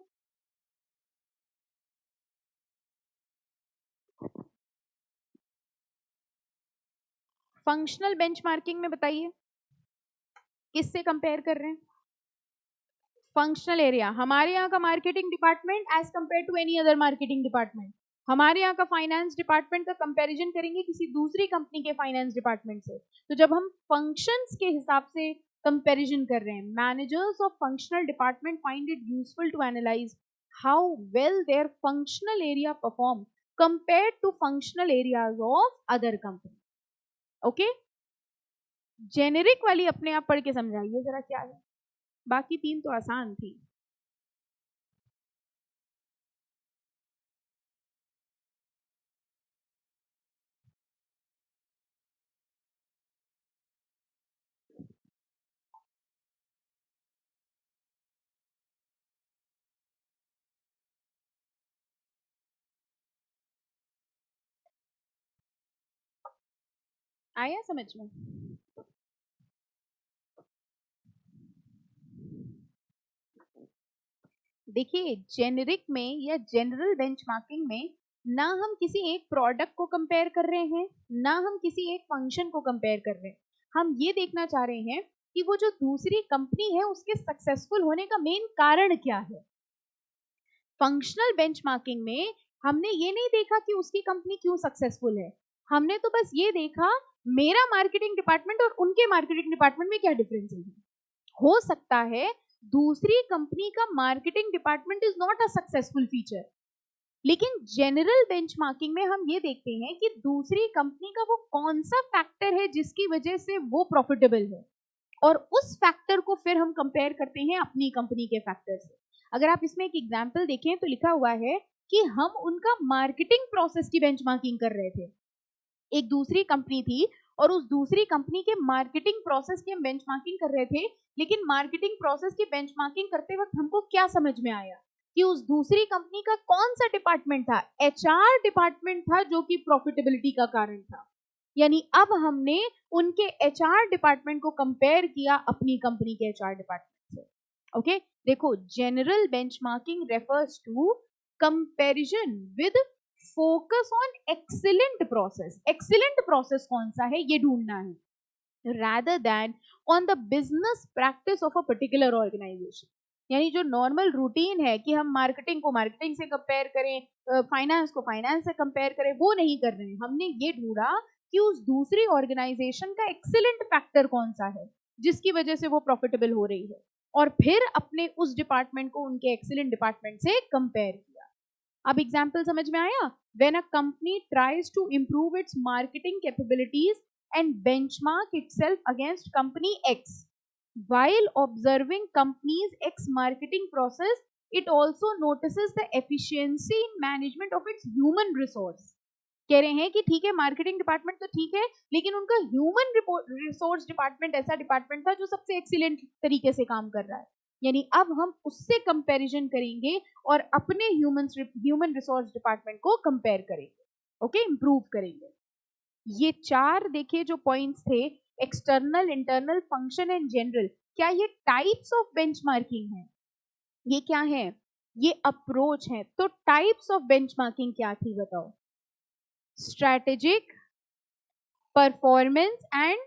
फंक्शनल बेंचमार्किंग में बताइए किससे कंपेयर कर रहे हैं? Functional area. हमारे यहाँ का marketing department as compared to any other marketing department. हमारे यहाँ का फाइनेंस डिपार्टमेंट का कंपैरिजन करेंगे किसी दूसरी कंपनी के फाइनेंस डिपार्टमेंट से. तो जब हम फंक्शंस के हिसाब से कंपैरिजन कर रहे हैं, managers of functional department find it useful to analyse how well their functional area perform compared to functional areas of other company. Okay, generic वाली अपने आप पढ़ के समझाइए जरा क्या है. बाकी तीन तो आसान थी. आया समझ में? देखिए, जेनेरिक में या जनरल बेंचमार्किंग में ना हम किसी एक प्रोडक्ट को कंपेयर कर रहे हैं, ना हम किसी एक फंक्शन को कंपेयर कर रहे हैं. हम ये देखना चाह रहे हैं कि वो जो दूसरी कंपनी है उसके सक्सेसफुल होने का मेन कारण क्या है. फंक्शनल बेंचमार्किंग में हमने ये नहीं देखा कि उसकी कंपनी क्यों सक्सेसफुल है, हमने तो बस ये देखा मेरा मार्केटिंग डिपार्टमेंट और उनके मार्केटिंग डिपार्टमेंट में क्या डिफरेंसेस है. हो सकता है दूसरी कंपनी का marketing department is not a successful feature, लेकिन जनरल बेंचमार्किंग में हम ये देखते हैं कि दूसरी कंपनी का वो कौन सा फैक्टर है जिसकी वजह से वो प्रॉफिटेबल है, और उस फैक्टर को फिर हम कंपेयर करते हैं अपनी कंपनी के फैक्टर से. अगर आप इसमें एक एग्जांपल देखें तो लिखा हुआ है कि हम उनका मार्केटिंग प्रोसेस की बेंचमार्किंग कर रहे थे. एक दूसरी कंपनी थी और उस दूसरी कंपनी के मार्केटिंग प्रोसेस की हम बेंचमार्किंग कर रहे थे, लेकिन मार्केटिंग प्रोसेस की बेंचमार्किंग करते वक्त हमको क्या समझ में आया कि उस दूसरी कंपनी का कौन सा डिपार्टमेंट था? एचआर डिपार्टमेंट था जो कि प्रॉफिटेबिलिटी का कारण था. यानी अब हमने उनके एचआर डिपार्टमेंट को कंपेयर किया अपनी कंपनी के एचआर डिपार्टमेंट से. ओके, देखो, general benchmarking refers to comparison with focus on excellent process. Excellent process कौन सा है ये ढूंढना है, rather than on the business practice of a particular organization. यानी जो नॉर्मल रूटीन है कि हम मार्केटिंग को मार्केटिंग से कंपेयर करें, फाइनेंस को फाइनेंस से कंपेयर करें, वो नहीं कर रहे हैं। हमने ये ढूंढा कि उस दूसरी ऑर्गेनाइजेशन का एक्सीलेंट फैक्टर कौन सा है जिसकी वजह से वो प्रॉफिटेबल हो रही है, और फिर अपने उस डिपार्टमेंट को उनके एक्सीलेंट डिपार्टमेंट से कंपेयर किया। अब एग्जाम्पल समझ में आया? When a company tries to improve its marketing capabilities and benchmark itself against company X while observing company's X marketing process, it also notices the efficiency in management of its human resource. कह रहे हैं कि ठीक है मार्केटिंग डिपार्टमेंट तो ठीक है, लेकिन उनका ह्यूमन रिसोर्स डिपार्टमेंट ऐसा डिपार्टमेंट था जो सबसे एक्सीलेंट तरीके से काम कर रहा है। यानी अब हम उससे कंपैरिजन करेंगे और अपने ह्यूमन रिसोर्स डिपार्टमेंट को कंपेयर करेंगे, ओके, इंप्रूव करेंगे। ये चार देखिए जो पॉइंट्स थे, external, internal, function and general, क्या ये टाइप्स ऑफ बेंचमार्किंग है? ये क्या है? ये अप्रोच है। तो टाइप्स ऑफ बेंचमार्किंग क्या थी बताओ? स्ट्रैटेजिक, परफॉर्मेंस एंड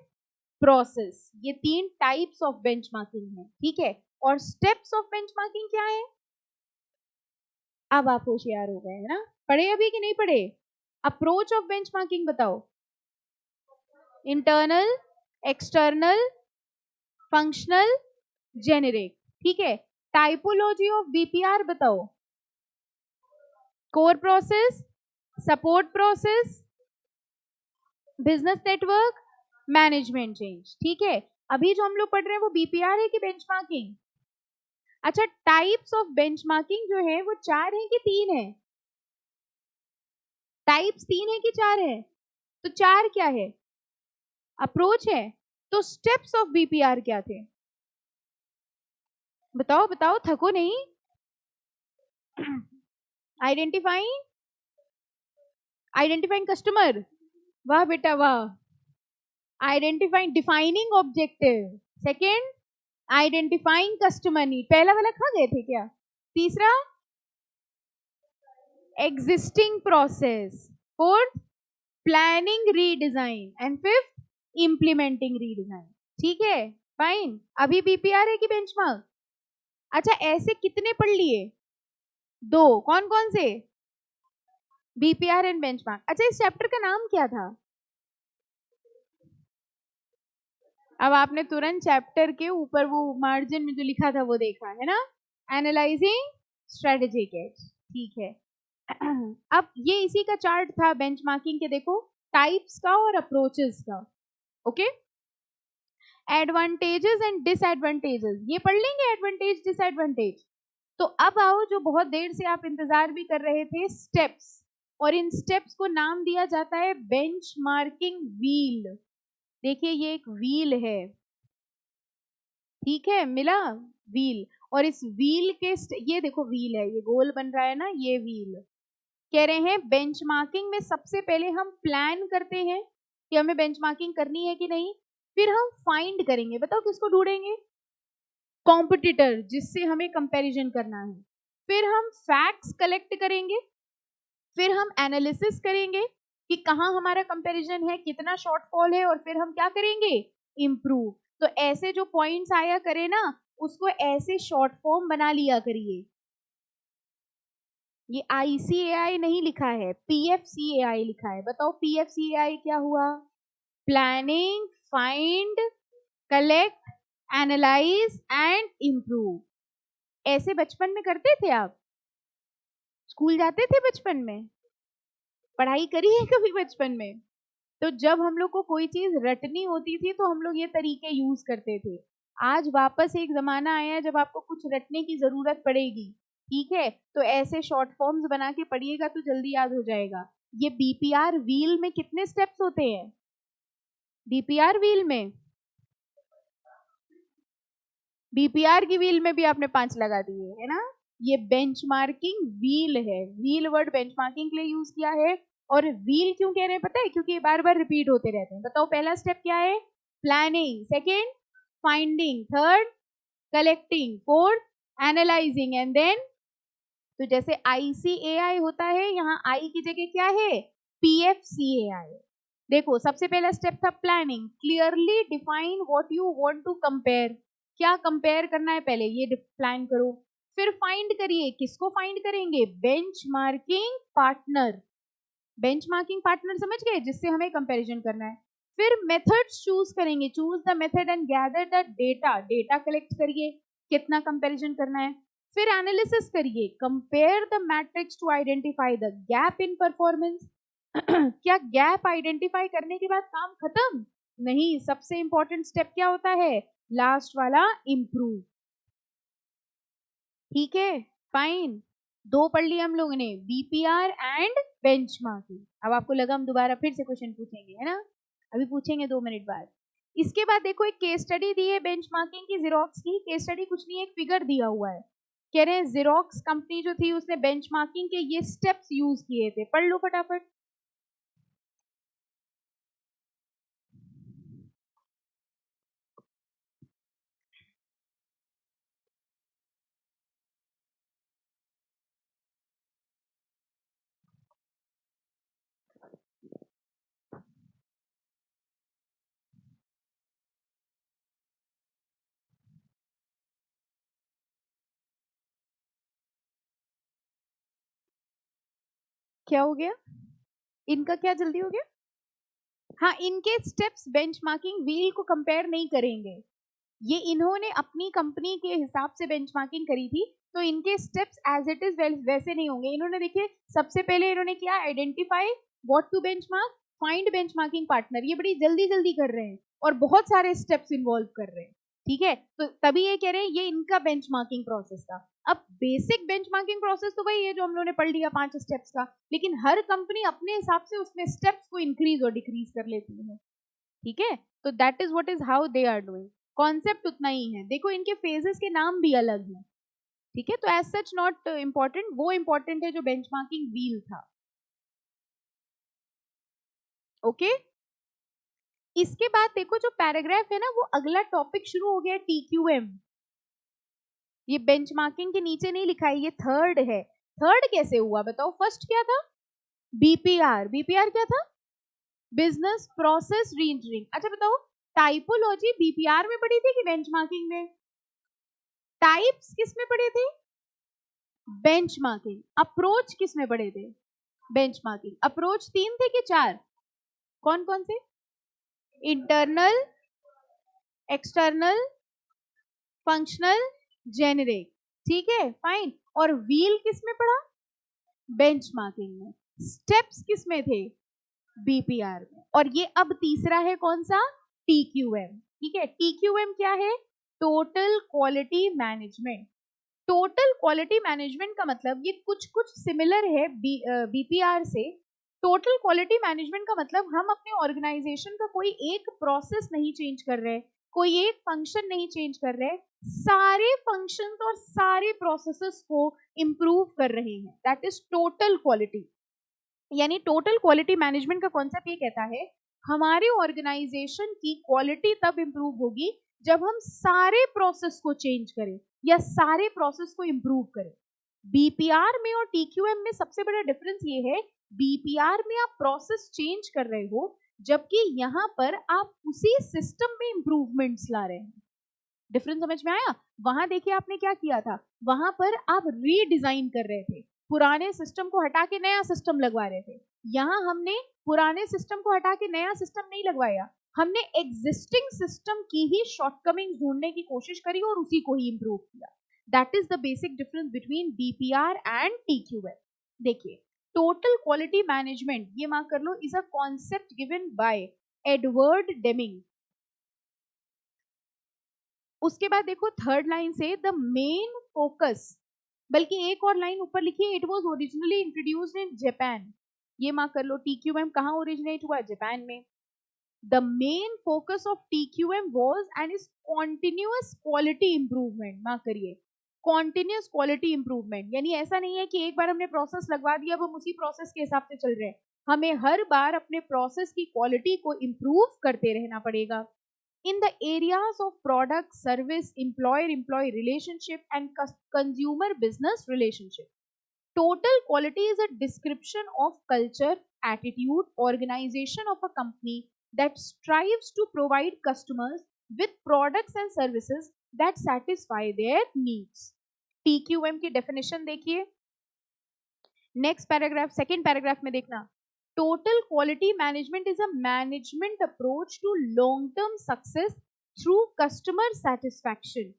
प्रोसेस, ये तीन टाइप्स ऑफ बेंचमार्किंग है, ठीक है। और स्टेप्स ऑफ बेंचमार्किंग क्या है? अब आप होशियार हो गए है ना? पढ़े अभी कि नहीं पढ़े? अप्रोच ऑफ बेंचमार्किंग बताओ। इंटरनल, एक्सटर्नल, फंक्शनल, जेनेरिक, ठीक है। टाइपोलॉजी ऑफ बीपीआर बताओ। Core process, support process, business network, management change, ठीक है। अभी जो हम लोग पढ़ रहे हैं वो बीपीआर है कि बेंचमार्किंग? अच्छा, टाइप्स ऑफ बेंचमार्किंग जो है वो चार है कि तीन है? टाइप्स तीन है कि चार है? तो चार क्या है? अप्रोच है। तो स्टेप्स ऑफ बीपीआर क्या थे? बताओ बताओ, थको नहीं। आइडेंटिफाइंग कस्टमर, वाह बेटा वाह। Identifying, defining objective, second identifying customer need, पहला वाला खा गए थे क्या? तीसरा existing process, fourth planning redesign, and fifth implementing redesign, ठीक है फाइन। अभी बीपीआर है कि बेंचमार्क? अच्छा, ऐसे कितने पढ़ लिए? दो, कौन कौन से? BPR and benchmark. अच्छा, इस चैप्टर का नाम क्या था? अब आपने तुरंत चैप्टर के ऊपर वो मार्जिन में जो लिखा था वो देखा है ना, एनालाइजिंग स्ट्रेटेजिक एज, ठीक है। अब ये इसी का चार्ट था बेंचमार्किंग के, देखो टाइप्स का और अप्रोचेस का, ओके। एडवांटेजेस एंड डिसएडवांटेजेस, ये पढ़ लेंगे, एडवांटेज डिसएडवांटेज। तो अब आओ, जो बहुत देर से आप इंतजार भी कर रहे थे, स्टेप्स, और इन स्टेप्स को नाम दिया जाता है बेंचमार्किंग व्हील। देखिए ये एक व्हील है, ठीक है, मिला व्हील। और इस व्हील के ये देखो व्हील है, ये गोल बन रहा है ना, ये व्हील। कह रहे हैं बेंचमार्किंग में सबसे पहले हम प्लान करते हैं कि हमें बेंचमार्किंग करनी है कि नहीं, फिर हम फाइंड करेंगे, बताओ किसको ढूंढेंगे? कॉम्पिटिटर, जिससे हमें कंपैरिजन करना है। फिर हम फैक्ट्स कलेक्ट करेंगे, फिर हम एनालिसिस करेंगे कि कहाँ हमारा कंपैरिजन है, कितना शॉर्टफॉल है, और फिर हम क्या करेंगे? इंप्रूव। तो ऐसे जो पॉइंट्स आया करे ना, उसको ऐसे शॉर्ट फॉर्म बना लिया करिए। ये ICAI नहीं लिखा है, PFCAI लिखा है। बताओ PFCAI क्या हुआ? Planning, find, collect, analyse and improve. ऐसे बचपन में करते थे आप? स्कूल जाते थे बचपन में? पढ़ाई करी है कभी बचपन में? तो जब हम लोग को कोई चीज रटनी होती थी तो हम लोग ये तरीके यूज करते थे। आज वापस एक जमाना आया है जब आपको कुछ रटने की जरूरत पड़ेगी, ठीक है, तो ऐसे शॉर्ट फॉर्म्स बना के पढ़िएगा तो जल्दी याद हो जाएगा। ये बीपीआर व्हील में कितने स्टेप्स होते हैं? बीपीआर व्हील में, बीपीआर की व्हील में भी आपने 5 लगा दिए है ना। ये बेंचमार्किंग व्हील है, व्हील वर्ड बेंचमार्किंग के लिए यूज किया है। और व्हील क्यों कह रहे हैं पता है? क्योंकि ये बार बार रिपीट होते रहते हैं। बताओ पहला स्टेप क्या है? Planning, second finding, third collecting, fourth analysing, and then, तो जैसे ICAI होता है, यहाँ आई की जगह क्या है? PFCAI। देखो सबसे पहला स्टेप था planning, clearly define what you want to compare, क्या कंपेयर करना है पहले ये प्लान करो, फिर फाइंड करिए, किसको फाइंड करेंगे, बेंचमार्किंग पार्टनर, बेंचमार्किंग पार्टनर समझ गए, जिससे हमें कंपैरिजन करना है। फिर मेथड्स चूज करेंगे, choose the method and gather the data, data collect करिए, कितना कंपैरिजन करना है। फिर एनालिसिस करिए, compare the metrics to identify the gap in performance. क्या गैप आइडेंटिफाई करने के बाद काम खत्म? नहीं, सबसे इंपॉर्टेंट स्टेप क्या होता है, लास्ट वाला, इम्प्रूव। ठीक है, फाइन, दो पढ़ लिया हम लोगों ने, बीपीआर एंड बेंचमार्किंग। अब आपको लगा हम दोबारा फिर से क्वेश्चन पूछेंगे, है ना? अभी पूछेंगे 2 मिनट बाद। इसके बाद देखो एक केस स्टडी दी है बेंचमार्किंग की, जेरोक्स की। केस स्टडी कुछ नहीं, एक फिगर दिया हुआ है, कह रहे हैं जेरोक्स कंपनी जो थी उसने बेंचमार्किंग के ये स्टेप्स यूज किए थे। पढ़ लो फटाफट। क्या हो गया इनका, क्या जल्दी हो गया? हाँ, इनके स्टेप्स बेंचमार्किंग व्हील को कंपेयर नहीं करेंगे, ये इन्होंने अपनी कंपनी के हिसाब से बेंचमार्किंग करी थी, तो इनके स्टेप्स एज इट इज वैसे नहीं होंगे। इन्होंने देखिए सबसे पहले इन्होंने क्या, identify what to benchmark, find benchmarking partner, ये बड़ी जल्दी जल्दी कर रहे हैं और बहुत सारे स्टेप्स इन्वॉल्व कर रहे हैं। ठीक है, तो तभी ये कह रहे हैं ये इनका बेंचमार्किंग प्रोसेस था। अब बेसिक बेंचमार्किंग प्रोसेस तो वही है जो हम लोगों ने पढ़ लिया 5 स्टेप्स का, लेकिन हर कंपनी अपने हिसाब से उसमें स्टेप्स को इंक्रीज और डिक्रीज कर लेती है। ठीक है, तो that is what is how they are doing, concept उतना ही है। देखो इनके फेजेस के नाम भी अलग हैं। ठीक है, तो एज सच नॉट इंपॉर्टेंट, वो इंपॉर्टेंट है जो बेंचमार्किंग व्हील था। ओके, इसके बाद देखो जो पैराग्राफ है ना, वो अगला टॉपिक शुरू हो गया, टीक्यूएम। ये बेंचमार्किंग के नीचे नहीं लिखा है, ये थर्ड है। थर्ड कैसे हुआ बताओ? फर्स्ट क्या था, बीपीआर। बीपीआर क्या था, बिजनेस प्रोसेस रीइंजीनियरिंग। अच्छा बताओ, टाइपोलॉजी बीपीआर में पढ़ी थी कि बेंचमार्किंग में? टाइप्स किस में पढ़े थे, बेंचमार्किंग। अप्रोच किस में पढ़े थे, बेंचमार्किंग। अप्रोच 3 थे कि 4? कौन कौन से? Internal, external, functional, generic. ठीक है, फाइन। और व्हील किस में पढ़ा, बेंचमार्किंग में। स्टेप्स किस में थे, बीपीआर में। और ये अब तीसरा है कौन सा, टीक्यूएम। ठीक है, टीक्यूएम क्या है, total quality management. Total quality management का मतलब ये कुछ कुछ सिमिलर है बीपीआर से। टोटल क्वालिटी मैनेजमेंट का मतलब हम अपने ऑर्गेनाइजेशन का कोई एक प्रोसेस नहीं चेंज कर रहे, कोई एक फंक्शन नहीं चेंज कर रहे, सारे फंक्शंस और सारे प्रोसेसेस को इंप्रूव कर रहे हैं। That is total quality. यानी टोटल क्वालिटी मैनेजमेंट का कॉन्सेप्ट ये कहता है हमारे ऑर्गेनाइजेशन की क्वालिटी तब इंप्रूव होगी जब हम सारे प्रोसेस को चेंज करें या सारे प्रोसेस को इंप्रूव करें। बीपीआर में और टीक्यूएम में सबसे बड़ा डिफरेंस ये है, बीपीआर में आप प्रोसेस चेंज कर रहे हो, जबकि यहां पर आप उसी सिस्टम में इंप्रूवमेंट्स ला रहे हैं। डिफरेंस समझ में आया? वहां देखिए आपने क्या किया था, वहां पर आप रीडिजाइन कर रहे थे, पुराने सिस्टम को हटा के नया सिस्टम लगवा रहे थे। यहां हमने पुराने सिस्टम को हटा के नया सिस्टम नहीं लगवाया, हमने एग्जिस्टिंग सिस्टम की ही शॉर्टकमिंग ढूंढने की कोशिश करी और उसी को ही इंप्रूव किया। That is the basic difference between BPR and TQM. देखिए, टोटल क्वालिटी मैनेजमेंट, ये मार्क कर लो, is a concept given by Edward Deming. उसके बाद देखो थर्ड लाइन से, द मेन फोकस, बल्कि एक और लाइन ऊपर लिखी है, it was originally introduced in Japan. ये मार्क कर लो, टीक्यूएम कहां ओरिजिनेट हुआ, जापान में। The main focus of TQM was and is continuous quality improvement. Mark करिए, कॉन्टिन्यूअस क्वालिटी इंप्रूवमेंट, यानी ऐसा नहीं है कि एक बार हमने प्रोसेस लगवा दिया अब हम उसी प्रोसेस के हिसाब से चल रहे हैं, हमें हर बार अपने प्रोसेस की क्वालिटी को इंप्रूव करते रहना पड़ेगा। In the areas of product, service, employer-employee relationship and consumer business relationship. Total quality is a description of culture, attitude, organization of a company that strives to provide customers with products and services that satisfy their needs. TQM की definition देखिए, नेक्स्ट पैराग्राफ, सेकेंड पैराग्राफ में देखना, total quality management is a management approach to long term success through customer satisfaction.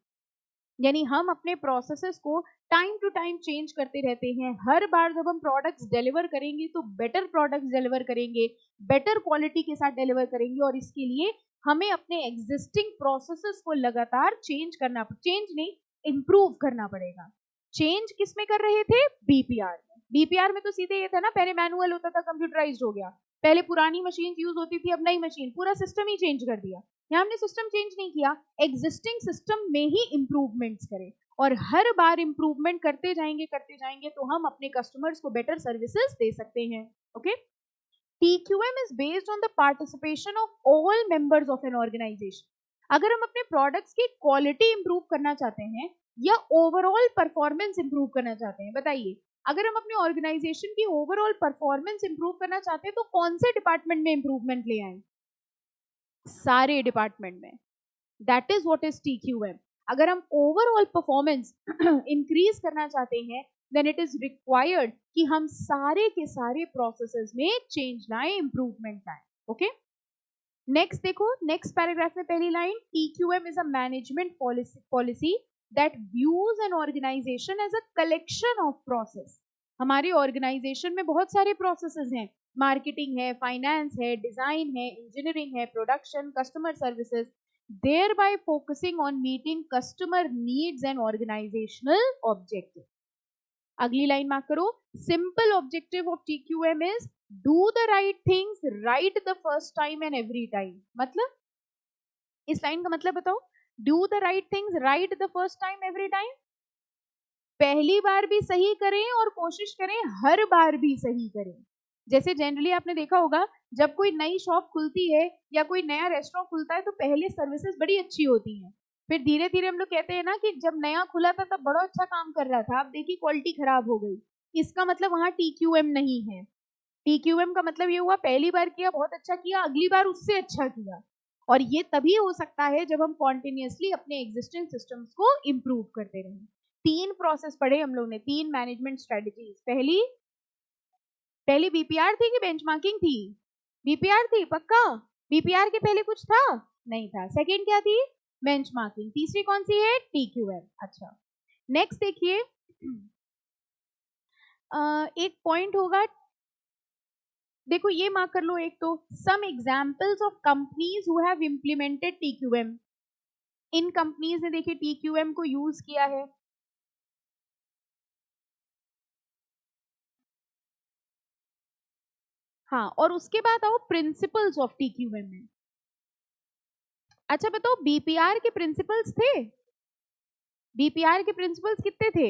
यानी हम अपने प्रोसेसेस को टाइम टू टाइम चेंज करते रहते हैं। हर बार जब हम प्रोडक्ट्स डिलीवर करेंगे तो बेटर प्रोडक्ट्स डिलीवर करेंगे, बेटर क्वालिटी के साथ डिलीवर करेंगे, और इसके लिए हमें अपने एग्जिस्टिंग प्रोसेसेस को लगातार चेंज करना, चेंज नहीं इंप्रूव करना पड़ेगा। चेंज किस में कर रहे थे? बीपीआर में। बीपीआर में तो सीधे ये था ना, पहले मैनुअल होता था, कंप्यूटराइज्ड हो गया। पहले पुरानी मशीन यूज होती थी, अब नई मशीन, पूरा सिस्टम ही चेंज कर दिया। यहाँ हमने सिस्टम चेंज नहीं किया, एग्जिस्टिंग सिस्टम में ही इंप्रूवमेंट्स करें, और हर बार इंप्रूवमेंट करते जाएंगे तो हम अपने कस्टमर्स को बेटर सर्विसेज दे सकते हैं। Okay, TQM is based on the participation of all members of an organization. अगर हम अपने प्रोडक्ट्स की क्वालिटी इंप्रूव करना चाहते हैं या ओवरऑल परफॉर्मेंस इंप्रूव करना चाहते हैं, बताइए, अगर हम अपने ऑर्गेनाइजेशन की ओवरऑल परफॉर्मेंस इंप्रूव करना चाहते हैं तो कौन से डिपार्टमेंट में इंप्रूवमेंट ले आए? सारे डिपार्टमेंट में। That is what is TQM। अगर हम ओवरऑल परफॉर्मेंस इंक्रीज करना चाहते हैं देन इट इज रिक्वायर्ड कि हम सारे के सारे प्रोसेसेस में चेंज लाएं, इंप्रूवमेंट लाएं। ओके, नेक्स्ट देखो, नेक्स्ट पैराग्राफ में पहली line, TQM is a management policy that views an organisation as a collection of process. हमारी ऑर्गेनाइजेशन में बहुत सारे प्रोसेसेस हैं, मार्केटिंग है, फाइनेंस है, डिजाइन है, इंजीनियरिंग है, production, customer services, thereby focusing on meeting customer needs and organizational objectives. अगली लाइन मार्क करो, simple objective of TQM is do the right things right the first time and every time. मतलब इस लाइन का मतलब बताओ, do the right things right the first time every time, पहली बार भी सही करें और कोशिश करें हर बार भी सही करें। जैसे जनरली आपने देखा होगा, जब कोई नई शॉप खुलती है या कोई नया रेस्टोरेंट खुलता है तो पहले सर्विसेज बड़ी अच्छी होती हैं, फिर धीरे धीरे हम लोग कहते हैं ना कि जब नया खुला था तब बड़ा अच्छा काम कर रहा था, अब देखिए क्वालिटी खराब हो गई। इसका मतलब वहां TQM नहीं है। TQM का मतलब ये हुआ, पहली बार किया बहुत अच्छा किया, अगली बार उससे अच्छा किया। और ये तभी हो सकता है जब हम कॉन्टिन्यूसली अपने एग्जिस्टिंग सिस्टम्स को इम्प्रूव करते रहें। 3 प्रोसेस पढ़े हम लोग ने, 3 मैनेजमेंट स्ट्रेटजीज। पहली बीपीआर थी कि बेंचमार्किंग थी? बीपीआर थी, पक्का? बीपीआर के पहले कुछ था? नहीं था। सेकंड क्या थी? बेंचमार्किंग। तीसरी कौन सी है? TQM। अच्छा, नेक्स्ट देखिए, एक पॉइंट होगा, देखो ये मार्क कर लो, एक तो some examples of companies who have implemented TQM। इन कंपनीज ने देखिए TQM को यूज किया है। हाँ, और उसके बाद आओ प्रिंसिपल्स ऑफ TQM में। अच्छा बताओ, बीपीआर के प्रिंसिपल्स थे? बीपीआर के प्रिंसिपल्स कितने थे?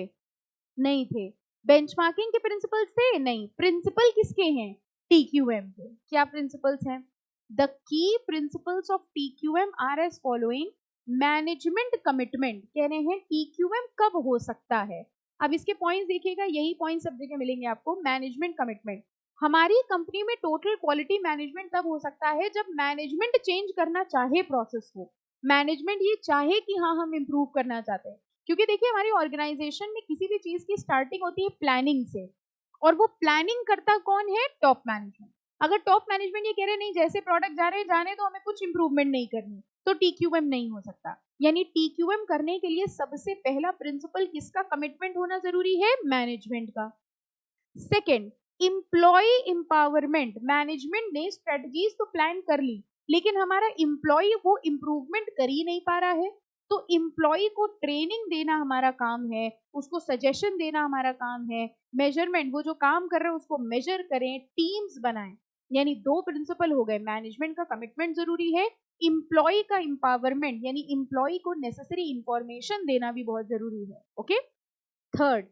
नहीं थे। बेंचमार्किंग के प्रिंसिपल्स थे? नहीं। प्रिंसिपल किसके हैं? TQM के। क्या प्रिंसिपल्स हैं? The key principles of TQM are as following. Management commitment, कह रहे हैं TQM कब हो सकता है। अब इसके पॉइंट्स देखिएगा, यही पॉइंट सब जगह मिलेंगे आपको। मैनेजमेंट कमिटमेंट, हमारी कंपनी में टोटल क्वालिटी मैनेजमेंट तब हो सकता है जब मैनेजमेंट चेंज करना चाहे प्रोसेस को, मैनेजमेंट ये चाहे कि हाँ हम इंप्रूव करना चाहते हैं। क्योंकि देखिए हमारी ऑर्गेनाइजेशन में किसी भी चीज की स्टार्टिंग होती है प्लानिंग से, और वो प्लानिंग करता कौन है? Top management. अगर टॉप मैनेजमेंट ये कह रहे नहीं, जैसे प्रोडक्ट जा रहे हैं जाने तो हमें कुछ इंप्रूवमेंट नहीं करनी, तो TQM नहीं हो सकता। यानी TQM करने के लिए सबसे पहला प्रिंसिपल किसका कमिटमेंट होना जरूरी है? मैनेजमेंट का। Second, employ empowerment. मैनेजमेंट ने स्ट्रेटजीज तो प्लान कर ली, लेकिन हमारा एम्प्लॉय वो इंप्रूवमेंट कर ही नहीं पा रहा है, तो एम्प्लॉय को ट्रेनिंग देना हमारा काम है, उसको सजेशन देना हमारा काम है। मेजरमेंट, वो जो काम कर रहे हैं उसको मेजर करें, टीम्स बनाएं। यानी 2 प्रिंसिपल हो गए, मैनेजमेंट का कमिटमेंट जरूरी है, एम्प्लॉय का एम्पावरमेंट यानी एम्प्लॉय को नेसेसरी इंफॉर्मेशन देना भी बहुत जरूरी है। Okay, third,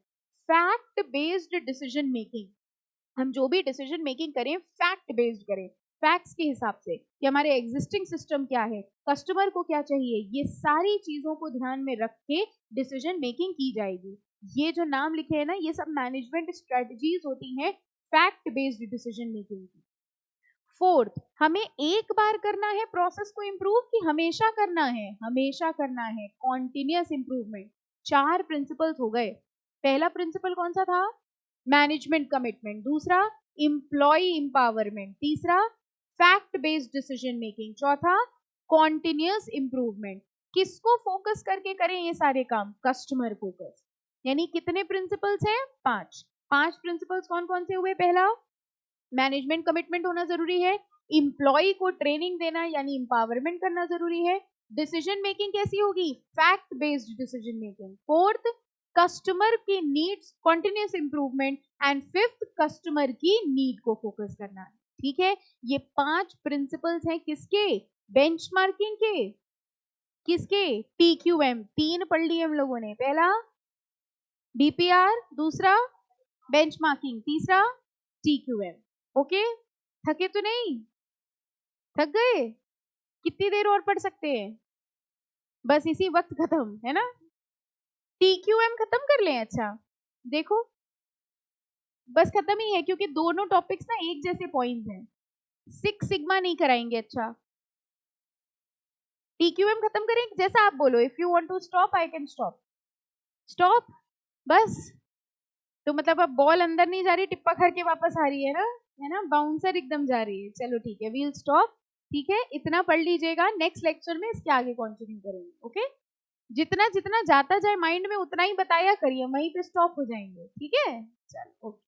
fact based decision making. हम जो भी डिसीजन मेकिंग करें फैक्ट बेस्ड करें, फैक्ट्स के हिसाब से कि हमारे एग्जिस्टिंग सिस्टम क्या है, कस्टमर को क्या चाहिए, ये सारी चीजों को ध्यान में रख के डिसीजन मेकिंग की जाएगी। ये जो नाम लिखे हैं ना, ये सब मैनेजमेंट स्ट्रेटजीज होती हैं फैक्ट बेस्ड डिसीजन मेकिंग की। फोर्थ, हमें एक बार करना है प्रोसेस को इंप्रूव कि हमेशा करना है? हमेशा करना है, कॉन्टिन्यूअस इंप्रूवमेंट। 4 प्रिंसिपल्स हो गए। पहला प्रिंसिपल कौन सा था? Management commitment. दूसरा, इंप्लॉय एम्पावरमेंट। तीसरा, फैक्ट बेस्ड डिसीजन मेकिंग। चौथा, कॉन्टिन्यूअस इंप्रूवमेंट। किसको फोकस करके करें ये सारे काम? Customer focus. यानी कितने प्रिंसिपल्स हैं? 5। 5 प्रिंसिपल्स कौन कौन से हुए? पहला, मैनेजमेंट कमिटमेंट होना जरूरी है। इंप्लॉय को ट्रेनिंग देना यानी इंपावरमेंट करना जरूरी है। डिसीजन मेकिंग कैसी होगी? Fact based decision making. Fourth, customer की needs, continuous improvement. And fifth, customer की नीड को फोकस करना है। ठीक है, ये 5 प्रिंसिपल्स हैं किसके? बेंचमार्किंग के। किसके? TQM। 3 पढ़ लिए हम लोगों ने। पहला DPR, दूसरा बेंचमार्किंग, तीसरा TQM। ओके, थके तो नहीं? थक गए? कितनी देर और पढ़ सकते हैं? बस इसी वक्त खत्म है ना? TQM खत्म कर लें? अच्छा देखो, बस खत्म ही है क्योंकि दोनों टॉपिक्स ना एक जैसे पॉइंट्स हैं। 6 सिग्मा नहीं कराएंगे। अच्छा, TQM खत्म करें? जैसा आप बोलो। If you want to stop I can stop. Stop बस। तो मतलब अब बॉल अंदर नहीं जा रही, टिप्पा करके वापस आ रही है ना? बाउंसर एकदम जा रही है। चलो ठीक है, वील स्टॉप। ठीक है, इतना पढ़ लीजिएगा। नेक्स्ट लेक्चर में इसके आगे कंटिन्यू करेंगे। ओके, जितना जितना जाता जाए माइंड में उतना ही बताया करिए, वहीं पे स्टॉप हो जाएंगे। ठीक है, चलो ओके।